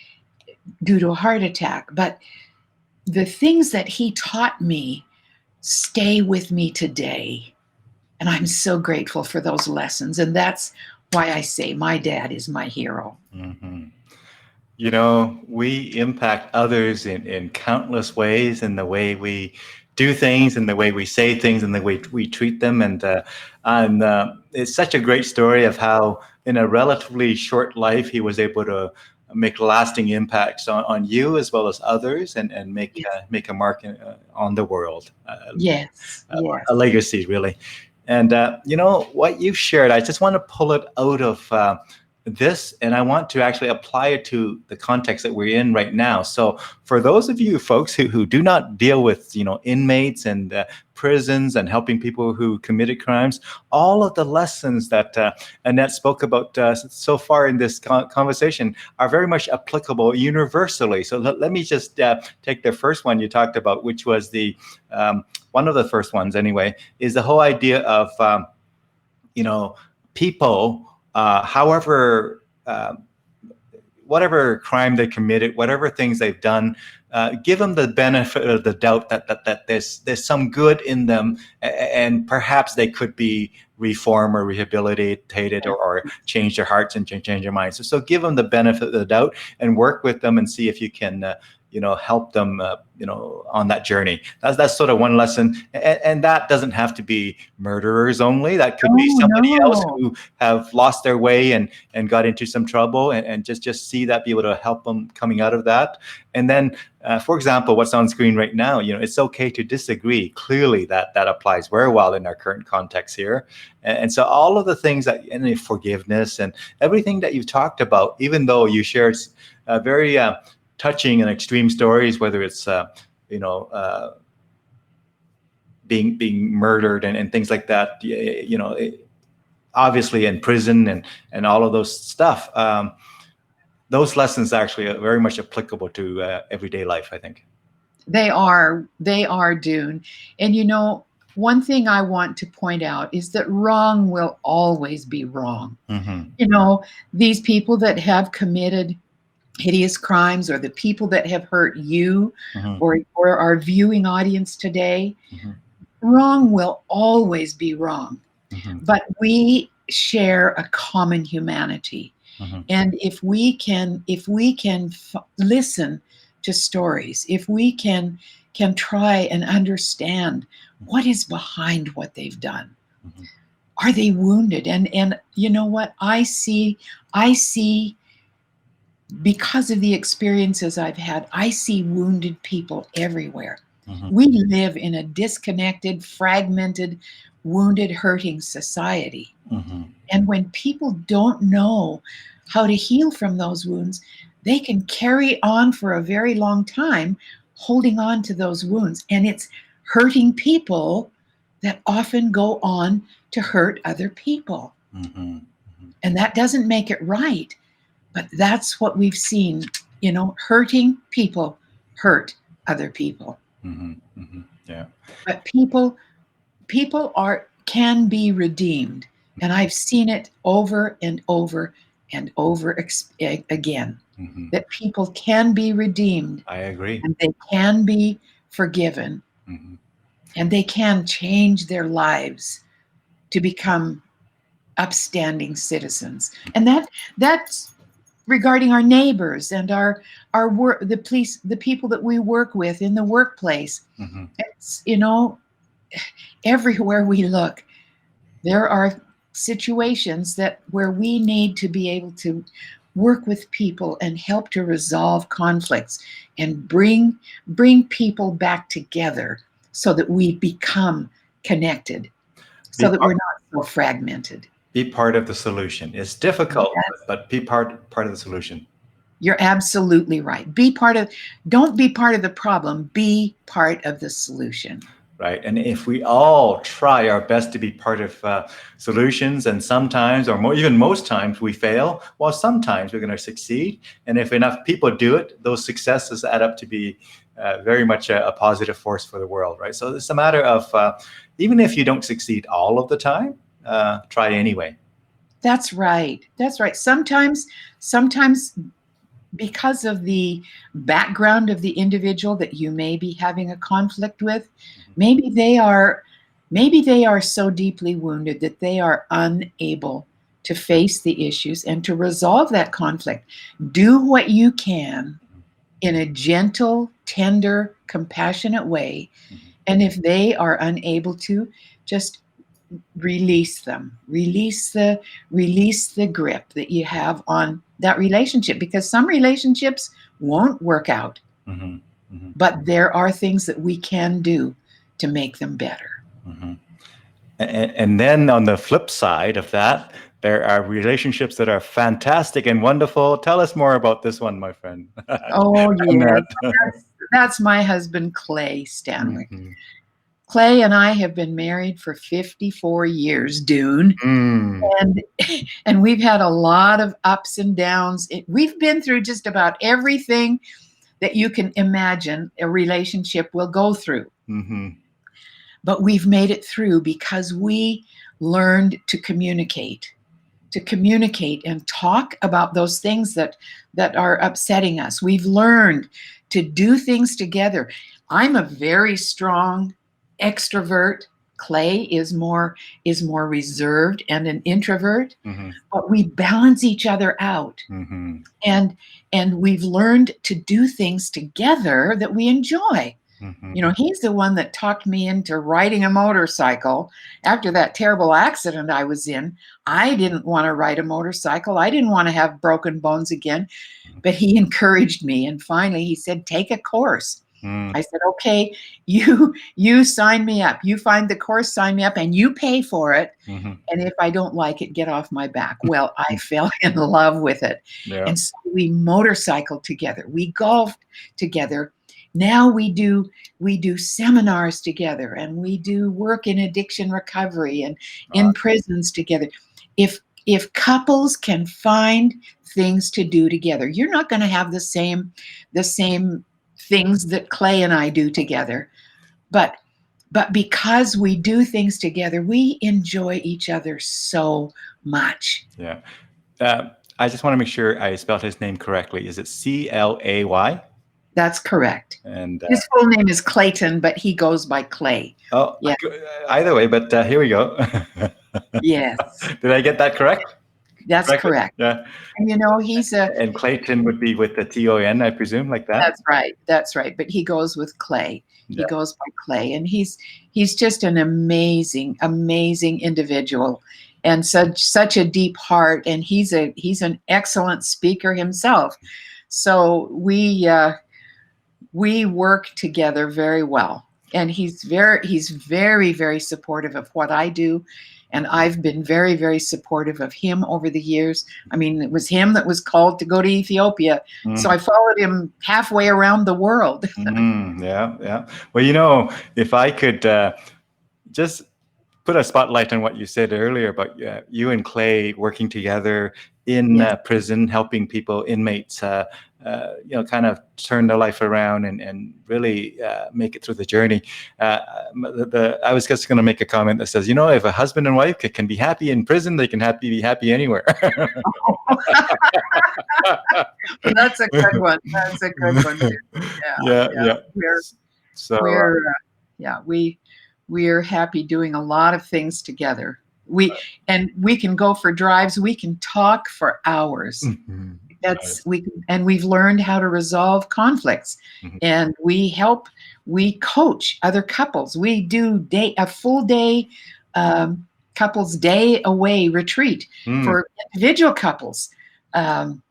due to a heart attack. But the things that he taught me stay with me today. And I'm so grateful for those lessons. And that's why I say my dad is my hero. Mm-hmm. You know, we impact others in countless ways in the way we do things and the way we say things and the way we treat them. And it's such a great story of how in a relatively short life, he was able to make lasting impacts on you as well as others, and make Yes. make a mark on the world, Yes. Yes. a legacy, really. And what you've shared, I just want to pull it out of this, and I want to actually apply it to the context that we're in right now. So for those of you folks who do not deal with inmates and prisons and helping people who committed crimes, all of the lessons that Annette spoke about so far in this conversation are very much applicable universally. So let me just take the first one you talked about, which was the one of the first ones anyway, is the whole idea of people, however, whatever crime they committed, whatever things they've done, give them the benefit of the doubt that there's some good in them, and perhaps they could be reformed or rehabilitated, or change their hearts and change their minds. So give them the benefit of the doubt and work with them and see if you can help them on that journey. That's sort of one lesson, and that doesn't have to be murderers only. That could be somebody else who have lost their way and got into some trouble, and just see that, be able to help them coming out of that. And then for example, what's on screen right now, it's okay to disagree. Clearly that applies very well in our current context here. And so all of the things and forgiveness and everything that you've talked about, even though you shared very touching and extreme stories, whether it's being murdered and things like that, obviously in prison and all of those stuff. Those lessons actually are very much applicable to everyday life, I think. They are, Dune. And one thing I want to point out is that wrong will always be wrong. Mm-hmm. These people that have committed hideous crimes, or the people that have hurt you, mm-hmm. or our viewing audience today, mm-hmm. wrong will always be wrong. Mm-hmm. But we share a common humanity. Mm-hmm. And if we can listen to stories, if we can try and understand what is behind what they've done, mm-hmm. are they wounded? And you know what I see, because of the experiences I've had, I see wounded people everywhere. Mm-hmm. We live in a disconnected, fragmented, wounded, hurting society. Mm-hmm. And when people don't know how to heal from those wounds, they can carry on for a very long time, holding on to those wounds. And it's hurting people that often go on to hurt other people. Mm-hmm. Mm-hmm. And that doesn't make it right. But that's what we've seen, hurting people hurt other people. Mm-hmm. Mm-hmm. Yeah. But people can be redeemed. And I've seen it over and over and over again, mm-hmm. that people can be redeemed. I agree. And they can be forgiven. Mm-hmm. And they can change their lives to become upstanding citizens. And that's regarding our neighbors and our work, the police, the people that we work with in the workplace. Mm-hmm. It's, everywhere we look, there are situations where we need to be able to work with people and help to resolve conflicts and bring people back together so that we become connected, so that we're not so fragmented. Be part of the solution. It's difficult, but be part of the solution. You're absolutely right. Don't be part of the problem, be part of the solution. Right. And if we all try our best to be part of solutions, and sometimes, or even most times, we fail, well, sometimes we're going to succeed. And if enough people do it, those successes add up to be very much a positive force for the world. Right. So it's a matter of, even if you don't succeed all of the time, try anyway. That's right. Sometimes because of the background of the individual that you may be having a conflict with, maybe they are so deeply wounded that they are unable to face the issues and to resolve that conflict. Do what you can in a gentle, tender, compassionate way, And if they are unable to, just release them. Release the grip that you have on that relationship, because some relationships won't work out. Mm-hmm. Mm-hmm. But there are things that we can do to make them better. Mm-hmm. And then on the flip side of that, there are relationships that are fantastic and wonderful. Tell us more about this one, my friend. Oh, yes. Annette. That's my husband, Clay Stanwick. Mm-hmm. Clay and I have been married for 54 years, Dune. Mm. And we've had a lot of ups and downs. We've been through just about everything that you can imagine a relationship will go through. Mm-hmm. But we've made it through because we learned to communicate and talk about those things that are upsetting us. We've learned to do things together. I'm a very strong extrovert. Clay is more reserved and an introvert, Mm-hmm. but we balance each other out. Mm-hmm. And we've learned to do things together that we enjoy. Mm-hmm. You know, he's the one that talked me into riding a motorcycle after that terrible accident I was in. I didn't want to ride a motorcycle. I didn't want to have broken bones again, but he encouraged me. And finally he said, take a course. Mm. I said, okay, you sign me up. You find the course, sign me up, and you pay for it. Mm-hmm. And if I don't like it, get off my back. Well, I fell in love with it. Yeah. And so we motorcycled together. We golfed together. Now we do seminars together, and we do work in addiction recovery and in prisons together. If couples can find things to do together, you're not going to have the same things that Clay and I do together, but because we do things together, we enjoy each other so much. Yeah. I just want to make sure I spelled his name correctly. Is it Clay? That's correct. And his full name is Clayton, but he goes by Clay. Oh, yeah. Either way, but here we go. Yes. Did I get that correct? That's correct. Yeah. And you know, and Clayton would be with the T-O-N, I presume, like that. That's right. But he goes with Clay. Yeah. He goes by Clay, and he's just an amazing individual, and such a deep heart. And he's an excellent speaker himself. So we work together very well, and he's very, very supportive of what I do. And I've been very, very supportive of him over the years. I mean, it was him that was called to go to Ethiopia. So I followed him halfway around the world. Yeah. Well, you know, if I could just put a spotlight on what you said earlier about you and Clay working together in prison, helping people, inmates, kind of turn their life around and really make it through the journey. I was just going to make a comment that says, you know, if a husband and wife can be happy in prison, they can be happy anywhere. That's a good one. Yeah. We're happy doing a lot of things together. We can go for drives. We can talk for hours. Mm-hmm. We've learned how to resolve conflicts, and we coach other couples. We do a full day couples day away retreat for individual couples, and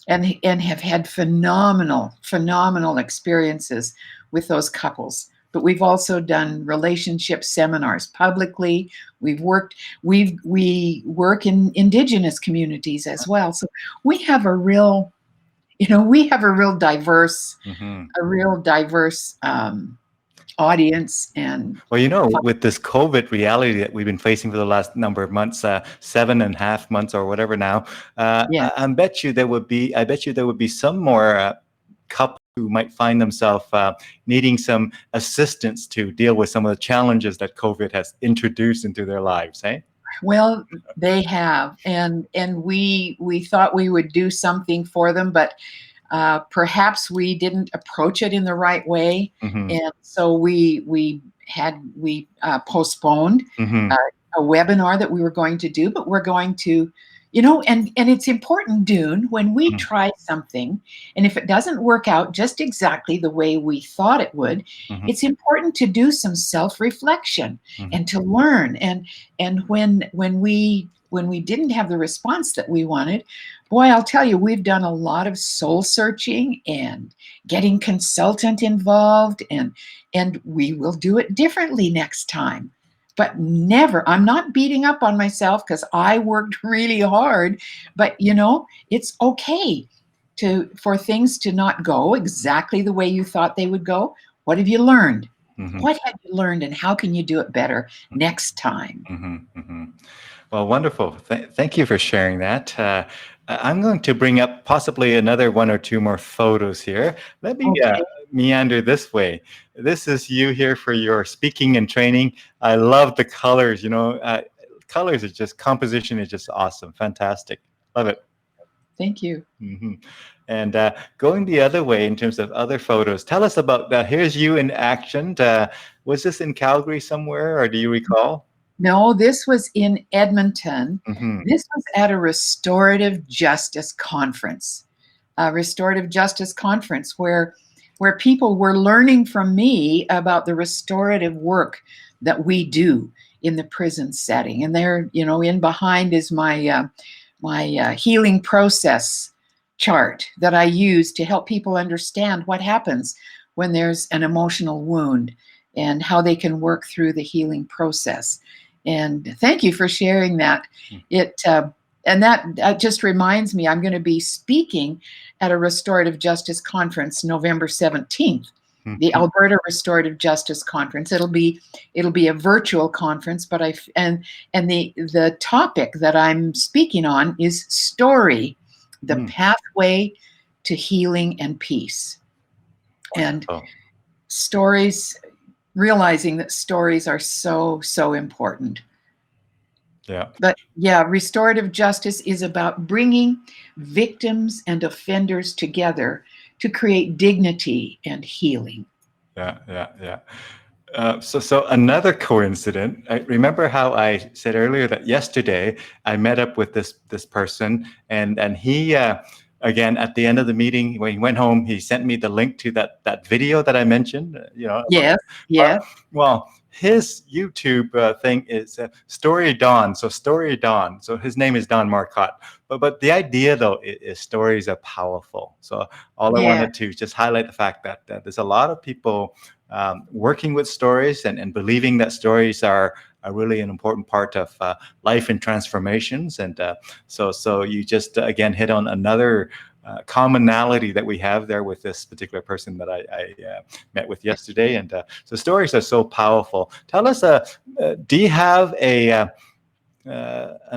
have had phenomenal experiences with those couples. But we've also done relationship seminars publicly. We work in Indigenous communities as well. So we have a real diverse audience. And well, you know, with this COVID reality that we've been facing for the last number of months, 7.5 months or whatever now, I bet you there would be some more couples who might find themselves needing some assistance to deal with some of the challenges that COVID has introduced into their lives, eh? Well, they have, and we thought we would do something for them, but perhaps we didn't approach it in the right way, and so we postponed a webinar that we were going to do, but we're going to You know, and it's important, Dune, when we Mhm. try something, and if it doesn't work out just exactly the way we thought it would, Mhm. it's important to do some self-reflection Mhm. and to learn. And when we didn't have the response that we wanted, boy, I'll tell you, we've done a lot of soul searching and getting consultant involved, and we will do it differently next time. But never, I'm not beating up on myself because I worked really hard, but it's okay for things to not go exactly the way you thought they would go. What have you learned? Mhm. What have you learned, and how can you do it better next time? Mhm. Mhm. Well, wonderful. Thank you for sharing that. I'm going to bring up possibly another one or two more photos here. Let me Okay. meander this way. This is you here for your speaking and training. I love the colors. Colors are just composition is just awesome, fantastic. Love it. Thank you. Hmm. And going the other way in terms of other photos, tell us about here's you in action. Was this in Calgary somewhere, or do you recall? No, this was in Edmonton. Hmm. This was at a restorative justice conference. A restorative justice conference where people were learning from me about the restorative work that we do in the prison setting. And there, in behind is my healing process chart that I use to help people understand what happens when there's an emotional wound and how they can work through the healing process. And thank you for sharing that. It and that just reminds me, I'm going to be speaking at a restorative justice conference November 17th, the Hmm. Alberta Restorative Justice Conference. It'll be a virtual conference, but and the topic that I'm speaking on is story, the Mm. pathway to healing and peace. And Wonderful. stories, realizing that stories are so important. Yeah. But yeah, restorative justice is about bringing victims and offenders together to create dignity and healing. Yeah, yeah, yeah. So another coincidence. I remember how I said earlier that yesterday I met up with this person, and he again at the end of the meeting when he went home, he sent me the link to that video that I mentioned. Yes, Well, yes, well, his YouTube thing is Story Dawn. So Story Dawn. So his name is Don Marcotte. But the idea though is stories are powerful. So all I yeah, wanted to just highlight the fact that there's a lot of people working with stories and believing that stories are really an important part of life and transformations. And so you just again hit on another commonality that we have there with this particular person that I met with yesterday. And so stories are so powerful. Tell us, do you have an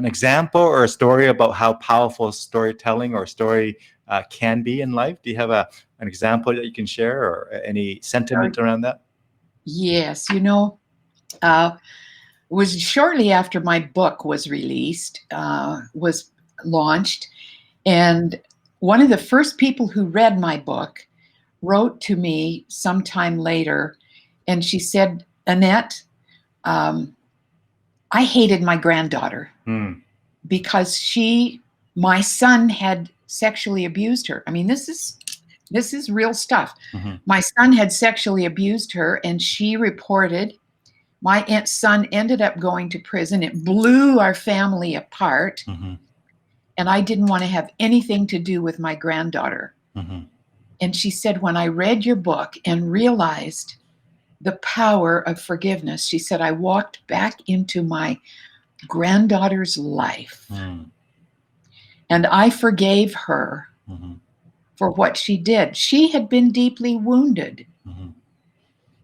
example or a story about how powerful storytelling or story can be in life? Do you have an example that you can share or any sentiment around that? yes. Was shortly after my book was released, was launched, and one of the first people who read my book wrote to me sometime later, and she said, Annette, um, I hated my granddaughter Hmm. because my son had sexually abused her. I mean, this is real stuff. Hmm. My son had sexually abused her, and she reported. My son ended up going to prison. It blew our family apart, Hmm. and I didn't want to have anything to do with my granddaughter. Hmm. And she said, when I read your book and realized the power of forgiveness, she said, I walked back into my granddaughter's life Hmm. and I forgave her Hmm. for what she did. She had been deeply wounded. Hmm.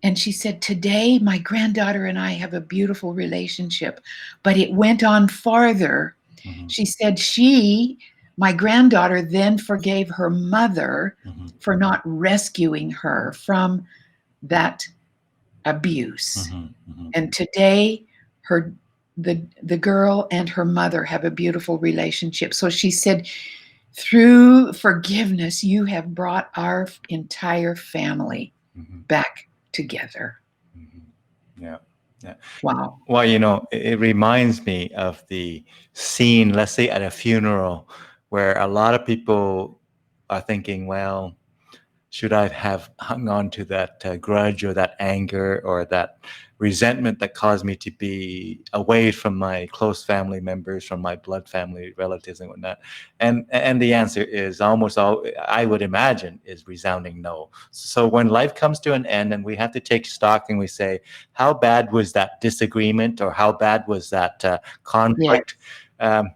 And she said, today, my granddaughter and I have a beautiful relationship. But it went on farther. Hmm. She said, my granddaughter, then forgave her mother Hmm. for not rescuing her from that abuse. Hmm. Hmm. And today, her the girl and her mother have a beautiful relationship. So she said, through forgiveness, you have brought our entire family Hmm. back together. Hmm. Yeah. Yeah. Wow. Well, it reminds me of the scene, let's say at a funeral, where a lot of people are thinking, well, should I have hung on to that grudge or that anger or that resentment that caused me to be away from my close family members, from my blood family relatives and whatnot? And the answer is almost all, I would imagine, is resounding no. So when life comes to an end and we have to take stock and we say, how bad was that disagreement, or how bad was that Yes. conflict?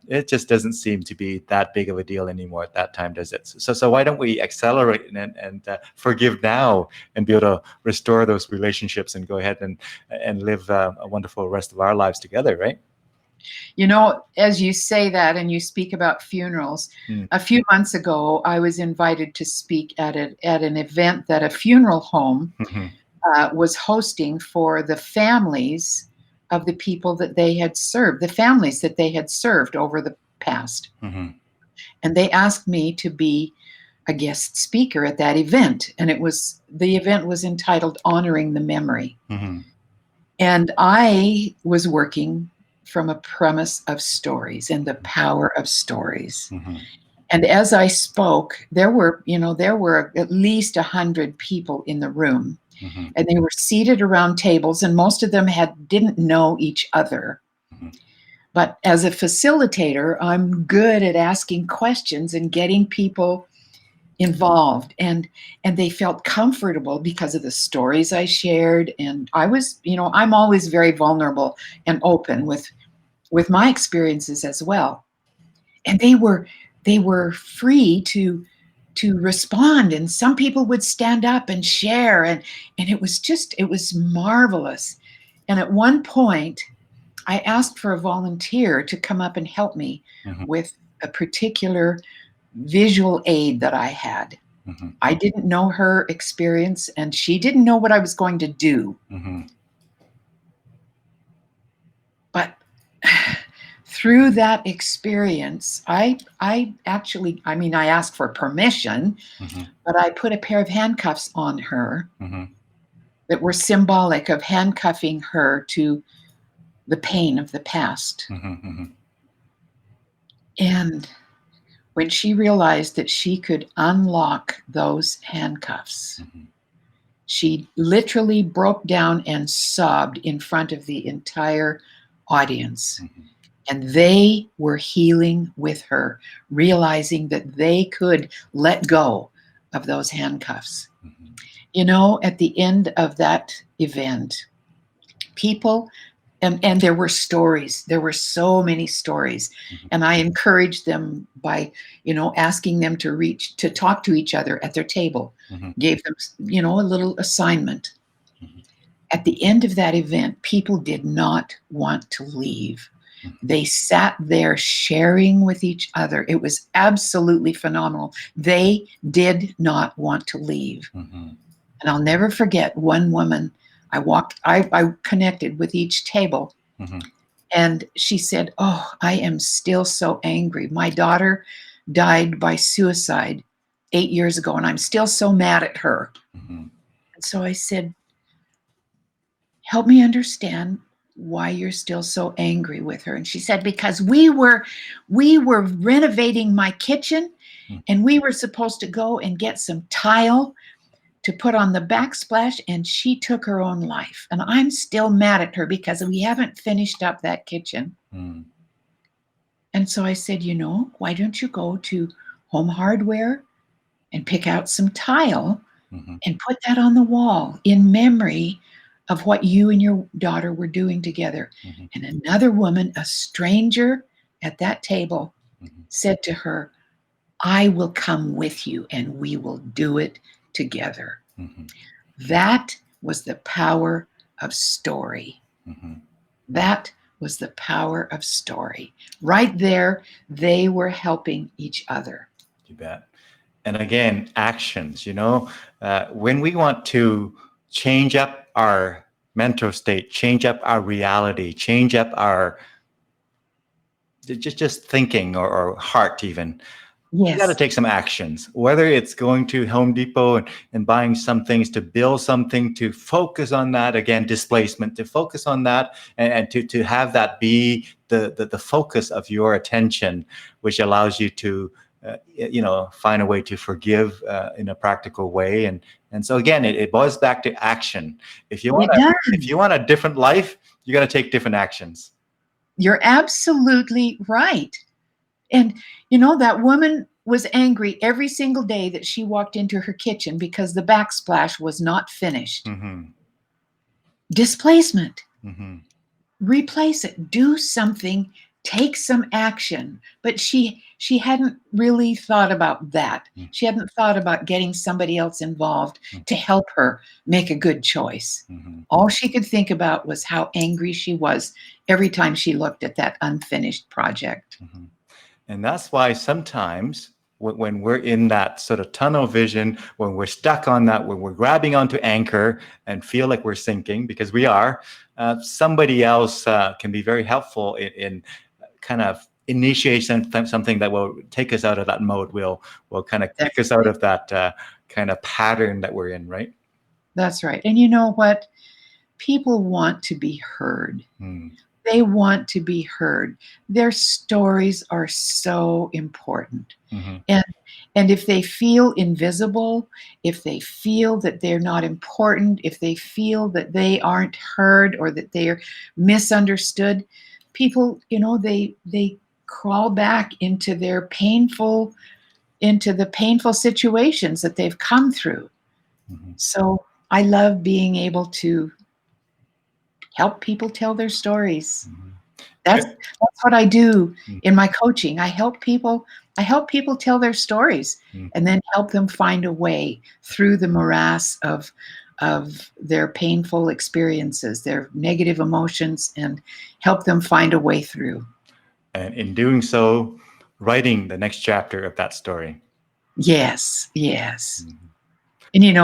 It just doesn't seem to be that big of a deal anymore at that time, does it? So why don't we accelerate and forgive now and be able to restore those relationships and go ahead and live a wonderful rest of our lives together, right? As you say that and you speak about funerals, Mm. a few months ago, I was invited to speak at an event that a funeral home Mhm. was hosting for the families of the people that they had served, the families that they had served over the past. Mhm. And they asked me to be a guest speaker at that event. And the event was entitled Honoring the Memory. Mhm. And I was working from a premise of stories and the power of stories. Mhm. And as I spoke, there were at least 100 people in the room, Mhm. and they were seated around tables, and most of them didn't know each other. Mhm. But as a facilitator, I'm good at asking questions and getting people involved, and they felt comfortable because of the stories I shared. And I'm always very vulnerable and open with my experiences as well. And they were free to respond, and some people would stand up and share, and it was marvelous. And at one point I asked for a volunteer to come up and help me Mhm. with a particular visual aid that I had. Mhm. I didn't know her experience, and she didn't know what I was going to do. Mhm. But through that experience, I actually, I asked for permission, Mhm. but I put a pair of handcuffs on her Mhm. that were symbolic of handcuffing her to the pain of the past. Mhm. Mhm. And when she realized that she could unlock those handcuffs, Mhm. she literally broke down and sobbed in front of the entire audience. Mhm. And they were healing with her, realizing that they could let go of those handcuffs. Mhm. At the end of that event, people, and there were stories, there were so many stories. Mhm. And I encouraged them by, asking them to talk to each other at their table, Mhm. gave them, a little assignment. Mhm. At the end of that event, people did not want to leave. Mhm. They sat there sharing with each other. It was absolutely phenomenal. They did not want to leave. Mhm. And I'll never forget one woman. I connected with each table, Mhm. and she said, "Oh, I am still so angry. My daughter died by suicide 8 years ago, and I'm still so mad at her." Mhm. And so I said, "Help me understand why you're still so angry with her." And she said, "Because we were renovating my kitchen, and we were supposed to go and get some tile to put on the backsplash, and she took her own life. And I'm still mad at her because we haven't finished up that kitchen." Mhm. And so I said, "Why don't you go to Home Hardware and pick out some tile Mhm. and put that on the wall in memory of what you and your daughter were doing together?" Mhm. And another woman, a stranger at that table, Mhm. said to her, "I will come with you and we will do it together." Mhm. That was the power of story. Mhm. That was the power of story. Right there, they were helping each other. You bet. And again, actions, when we want to change up our mental state, change up our reality, change up our just thinking or heart even, you got to Yes. take some actions, whether it's going to Home Depot and buying some things to build something, to focus on that, again, displacement, to focus on that, and to have that be the focus of your attention, which allows you to find a way to forgive in a practical way. And so again, it boils back to action. If you want a different life, you got to take different actions. You're absolutely right. And that woman was angry every single day that she walked into her kitchen because the backsplash was not finished. Mm-hmm. Displacement. Mm-hmm. Replace it. Do something. Take some action. But she hadn't really thought about that. Mm-hmm. She hadn't thought about getting somebody else involved to help her make a good choice. Mm-hmm. All she could think about was how angry she was every time she looked at that unfinished project. Mm-hmm. And that's why sometimes when we're in that sort of tunnel vision, when we're stuck on that, when we're grabbing onto anchor and feel like we're sinking, because we are, somebody else can be very helpful in kind of initiate something that will take us out of that mode, will kind of kick us out of that kind of pattern that we're in, right? That's right. And you know what? People want to be heard. They want to be heard. Their stories are so important. And if they feel invisible, if they feel that they're not important, if they feel that they aren't heard or that they're misunderstood, people, they crawl back into the painful situations that they've come through. So I love being able to help people tell their stories. That's what I do in my coaching. I help people tell their stories and then help them find a way through the morass of their painful experiences, their negative emotions, and help them find a way through. And in doing so, writing the next chapter of that story. Yes. And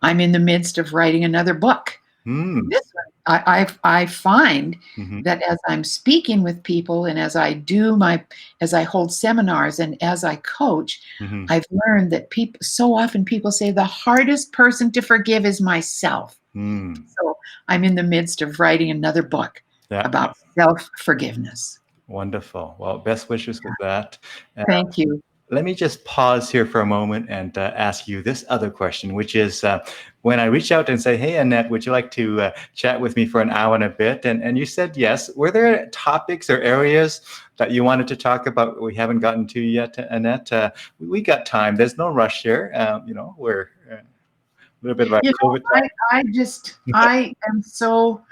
I'm in the midst of writing another book. This one, I find that as I'm speaking with people and as I hold seminars and as I coach, I've learned that so often people say the hardest person to forgive is myself. So I'm in the midst of writing another book about self-forgiveness. Wonderful. Well, best wishes with that. Thank you. Let me just pause here for a moment and ask you this other question, which is when I reach out and say, hey, Annette, would you like to chat with me for an hour and a bit? And you said yes. Were there topics or areas that you wanted to talk about we haven't gotten to yet, Annette? We got time. There's no rush here. We're a little bit about COVID time. I am so...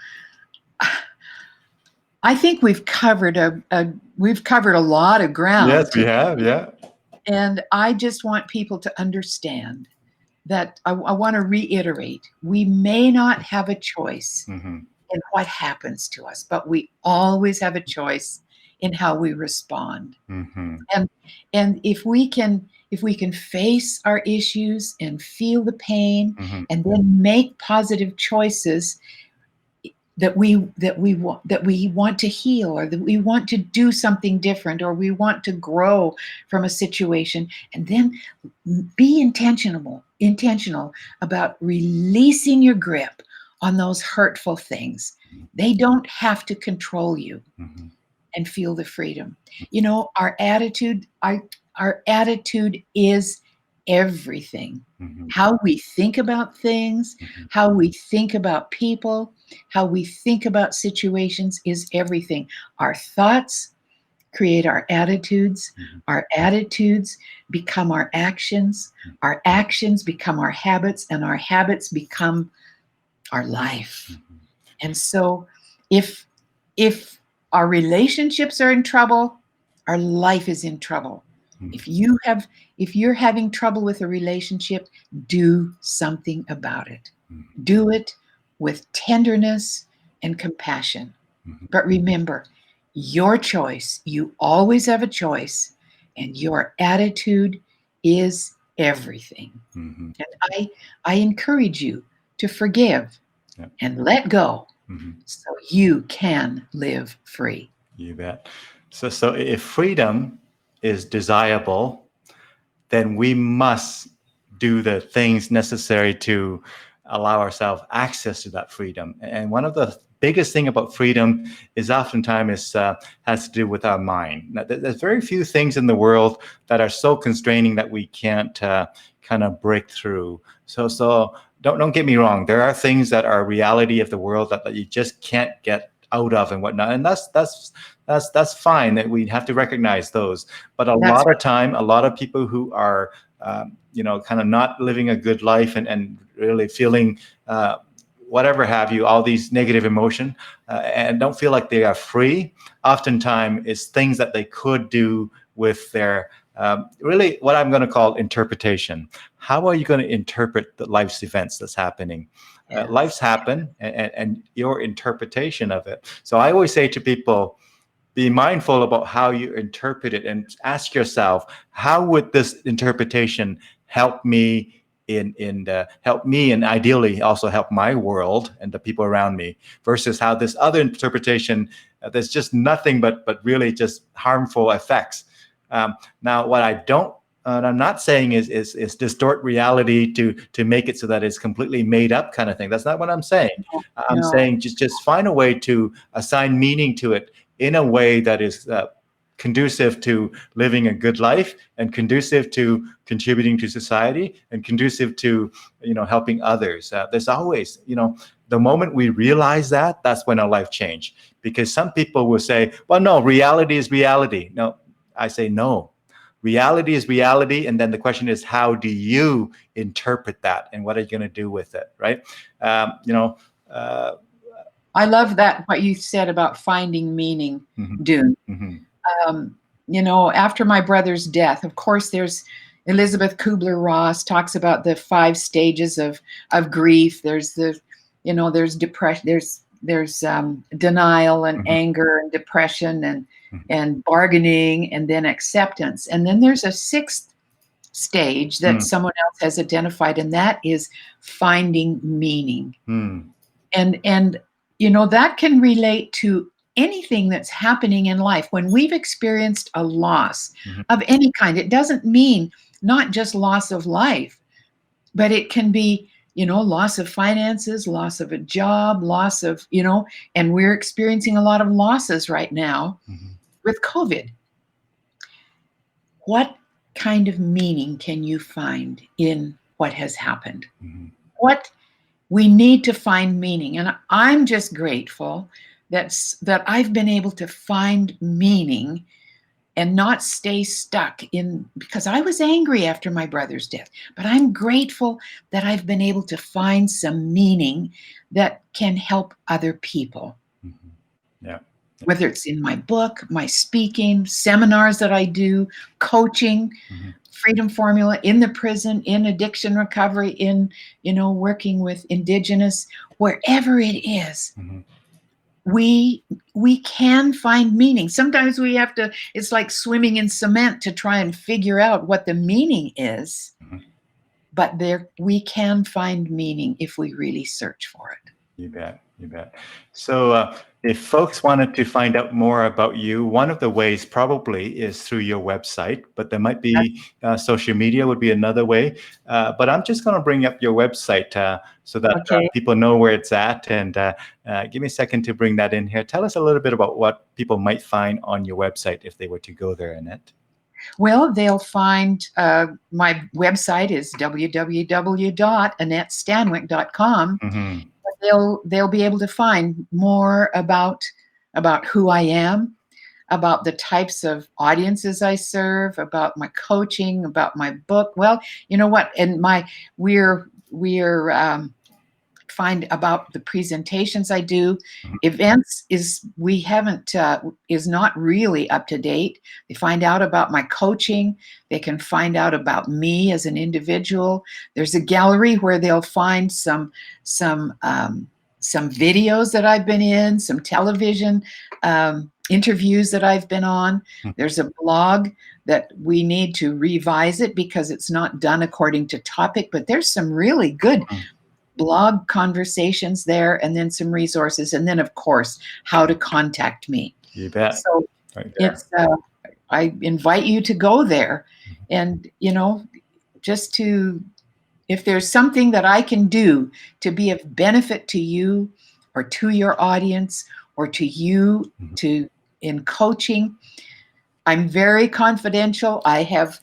I think we've covered a lot of ground. Yes, we have. Yeah. And I just want people to understand that I want to reiterate, we may not have a choice in what happens to us, but we always have a choice in how we respond. And if we can face our issues and feel the pain and then make positive choices that we want to heal, or that we want to do something different, or we want to grow from a situation, and then be intentional about releasing your grip on those hurtful things. They don't have to control you, and feel the freedom. Our attitude is everything. How we think about things, how we think about people, how we think about situations is everything. Our thoughts create our attitudes. Our attitudes become our actions. Our actions become our habits, and our habits become our life. And so if our relationships are in trouble, our life is in trouble. If you're having trouble with a relationship, do something about it. Do it with tenderness and compassion. But remember, your choice, you always have a choice, and your attitude is everything. And I encourage you to forgive and let go so you can live free. You bet. So if freedom is desirable, then we must do the things necessary to allow ourselves access to that freedom. And one of the biggest thing about freedom is oftentimes has to do with our mind. Now, there's very few things in the world that are so constraining that we can't kind of break through. So don't get me wrong. There are things that are reality of the world that you just can't get out of and whatnot, and that's fine. That we have to recognize those. But a lot of time, a lot of people who are kind of not living a good life and really feeling whatever have you, all these negative emotion, and don't feel like they are free, oftentimes is things that they could do with their really what I'm going to call interpretation. How are you going to interpret the life's events that's happening? Life's happen, and your interpretation of it. So I always say to people, be mindful about how you interpret it and ask yourself, how would this interpretation help me and ideally also help my world and the people around me, versus how this other interpretation, there's just nothing but really just harmful effects. Now, what I'm not saying is distort reality to make it so that it's completely made up kind of thing. That's not what I'm saying. I'm saying just find a way to assign meaning to it in a way that is conducive to living a good life and conducive to contributing to society and conducive to helping others. There's always the moment we realize that, that's when our life change. Because some people will say, well, no, reality is reality. No, I say no. Reality is reality, and then the question is, how do you interpret that, and what are you going to do with it, right? I love that, what you said about finding meaning, Dune. After my brother's death, of course, there's Elizabeth Kubler-Ross talks about the 5 stages of grief. There's there's depression, there's denial and anger and depression and bargaining, and then acceptance. And then there's a 6th stage that someone else has identified, and that is finding meaning. And that can relate to anything that's happening in life. When we've experienced a loss of any kind, it doesn't mean not just loss of life, but it can be, loss of finances, loss of a job, loss of, and we're experiencing a lot of losses right now with COVID. What kind of meaning can you find in what has happened? What we need to find meaning. And I'm just grateful that I've been able to find meaning and not stay stuck because I was angry after my brother's death, but I'm grateful that I've been able to find some meaning that can help other people. Yeah. Whether it's in my book, my speaking, seminars that I do, coaching, Freedom Formula, in the prison, in addiction recovery, in, working with Indigenous, wherever it is, we can find meaning. Sometimes we have to, it's like swimming in cement to try and figure out what the meaning is, but we can find meaning if we really search for it. You bet. So if folks wanted to find out more about you, one of the ways probably is through your website, but there might be social media would be another way. But I'm just going to bring up your website so that people know where it's at. And give me a second to bring that in here. Tell us a little bit about what people might find on your website if they were to go there, Annette. Well, they'll find my website is www.AnnetteStanwick.com. They'll be able to find more about who I am, about the types of audiences I serve, about my coaching, about my book. Well, you know what? And we're find about the presentations I do. Events is not really up to date. They find out about my coaching. They can find out about me as an individual. There's a gallery where they'll find some videos that I've been in, some television interviews that I've been on. There's a blog that we need to revise it because it's not done according to topic, but there's some really good blog conversations there, and then some resources, and then of course how to contact me. You bet. So I invite you to go there And, you know, just to, if there's something that I can do to be of benefit to you or to your audience or to you to in coaching, I'm very confidential. I've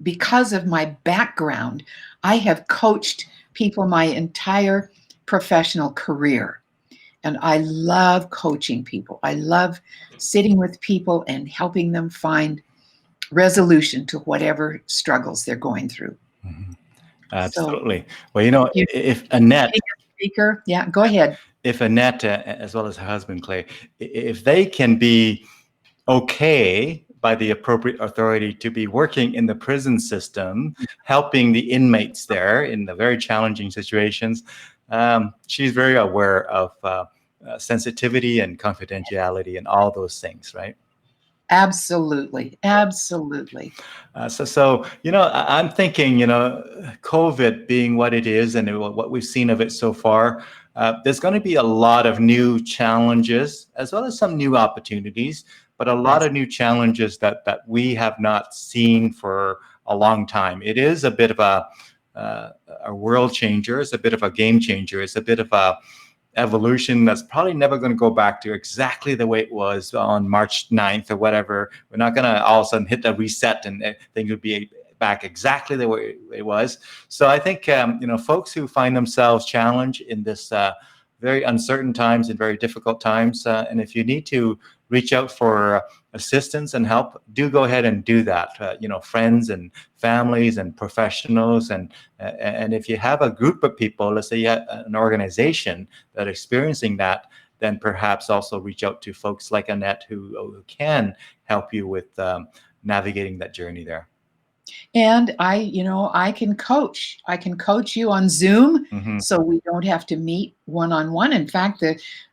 because of my background, I have coached people my entire professional career. And I love coaching people. I love sitting with people and helping them find resolution to whatever struggles they're going through. So Absolutely. Well, you know, if you if Annette, need a speaker, yeah, go ahead. if Annette, as well as her husband Clay, if they can be okay by the appropriate authority to be working in the prison system, helping the inmates there in the very challenging situations, she's very aware of sensitivity and confidentiality and all those things, right? Absolutely. Absolutely. So you know, I'm thinking, you know, COVID being what it is and what we've seen of it so far, there's going to be a lot of new challenges as well as some new opportunities, but a lot of new challenges that we have not seen for a long time. It is a bit of a world changer. It's a bit of a game changer. It's a bit of a evolution that's probably never going to go back to exactly the way it was on March 9th or whatever. We're not going to all of a sudden hit the reset and things would be back exactly the way it was. So I think, you know, folks who find themselves challenged in this very uncertain times and very difficult times, and if you need to reach out for assistance and help, do go ahead and do that. You know, friends and families and professionals, and if you have a group of people, let's say you have an organization that are experiencing that, then perhaps also reach out to folks like Annette who can help you with navigating that journey there. And I can coach. I can coach you on Zoom, so we don't have to meet one-on-one. In fact,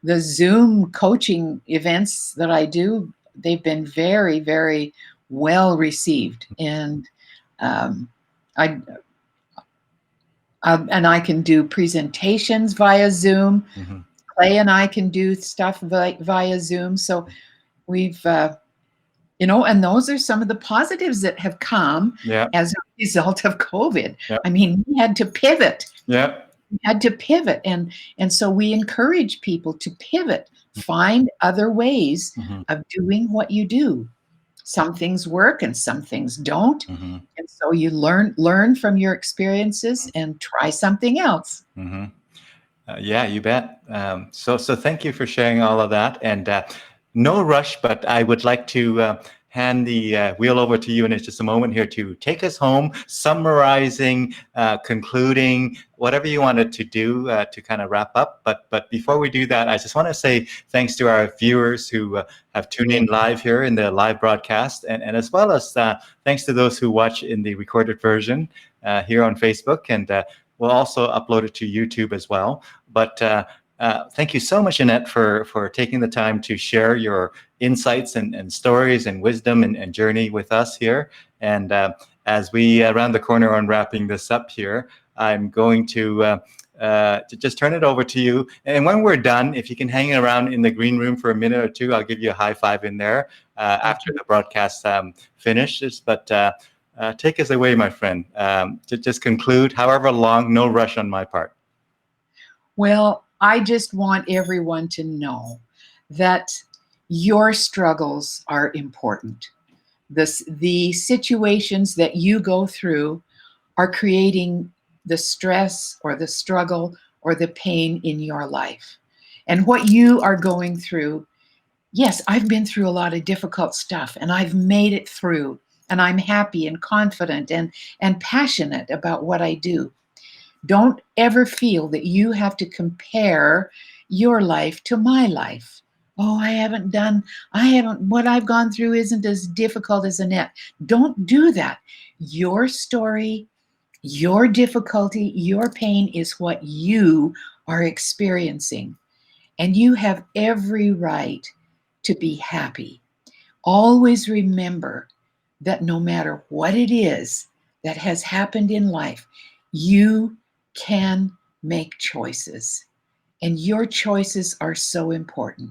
the Zoom coaching events that I do, they've been very, very well received. And I can do presentations via Zoom. Clay and I can do stuff via Zoom. So we've and those are some of the positives that have come as a result of COVID. I mean, we had to pivot. We had to pivot. And so we encourage people to pivot, find other ways of doing what you do. Some things work and some things don't. And so you learn from your experiences and try something else. Yeah, you bet. So thank you for sharing all of that. And no rush, but I would like to hand the wheel over to you in just a moment here to take us home, summarizing, concluding, whatever you wanted to do to kind of wrap up. But before we do that, I just want to say thanks to our viewers who have tuned in live here in the live broadcast, and as well as thanks to those who watch in the recorded version here on Facebook, and we'll also upload it to YouTube as well. But thank you so much, Annette, for taking the time to share your insights and stories and wisdom and journey with us here. And as we round the corner on wrapping this up here, I'm going to just turn it over to you. And when we're done, if you can hang around in the green room for a minute or two, I'll give you a high five in there after the broadcast finishes. But take us away, my friend. To just conclude, however long, no rush on my part. Well, I just want everyone to know that your struggles are important. The situations that you go through are creating the stress or the struggle or the pain in your life. And what you are going through, yes, I've been through a lot of difficult stuff and I've made it through, and I'm happy and confident and passionate about what I do. Don't ever feel that you have to compare your life to my life. Oh, what I've gone through isn't as difficult as Annette. Don't do that. Your story, your difficulty, your pain is what you are experiencing. And you have every right to be happy. Always remember that no matter what it is that has happened in life, you can make choices. And your choices are so important.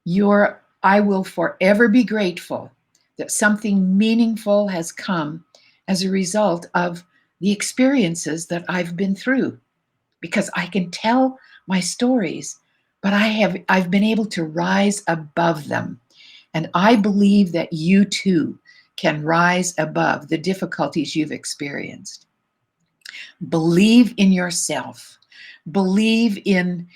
Your I will forever be grateful that something meaningful has come as a result of the experiences that I've been through, because I can tell my stories, but I've been able to rise above them. And I believe that you too can rise above the difficulties you've experienced. Believe in yourself. Believe in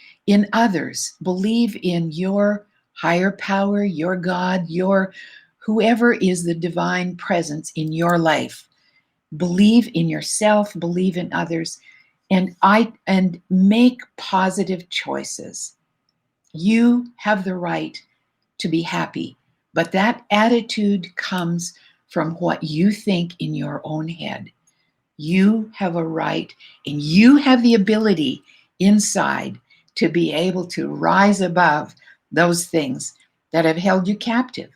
others. Believe in your higher power, your God, your whoever is the divine presence in your life. Believe in yourself, believe in others, and make positive choices. You have the right to be happy, but that attitude comes from what you think in your own head. You have a right, and you have the ability inside to be able to rise above those things that have held you captive.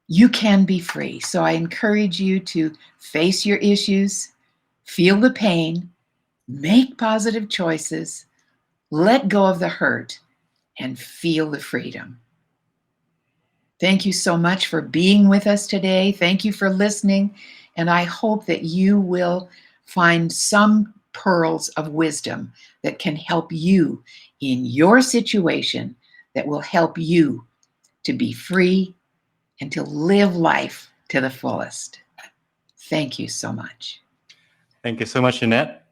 You can be free. So I encourage you to face your issues, feel the pain, make positive choices, let go of the hurt, and feel the freedom. Thank you so much for being with us today. Thank you for listening. And I hope that you will find some pearls of wisdom that can help you in your situation, that will help you to be free and to live life to the fullest. Thank you so much. Thank you so much, Annette.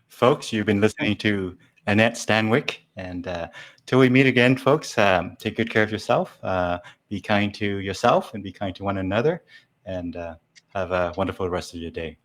Folks, you've been listening to Annette Stanwick. And till we meet again, folks, take good care of yourself. Be kind to yourself and be kind to one another. And have a wonderful rest of your day.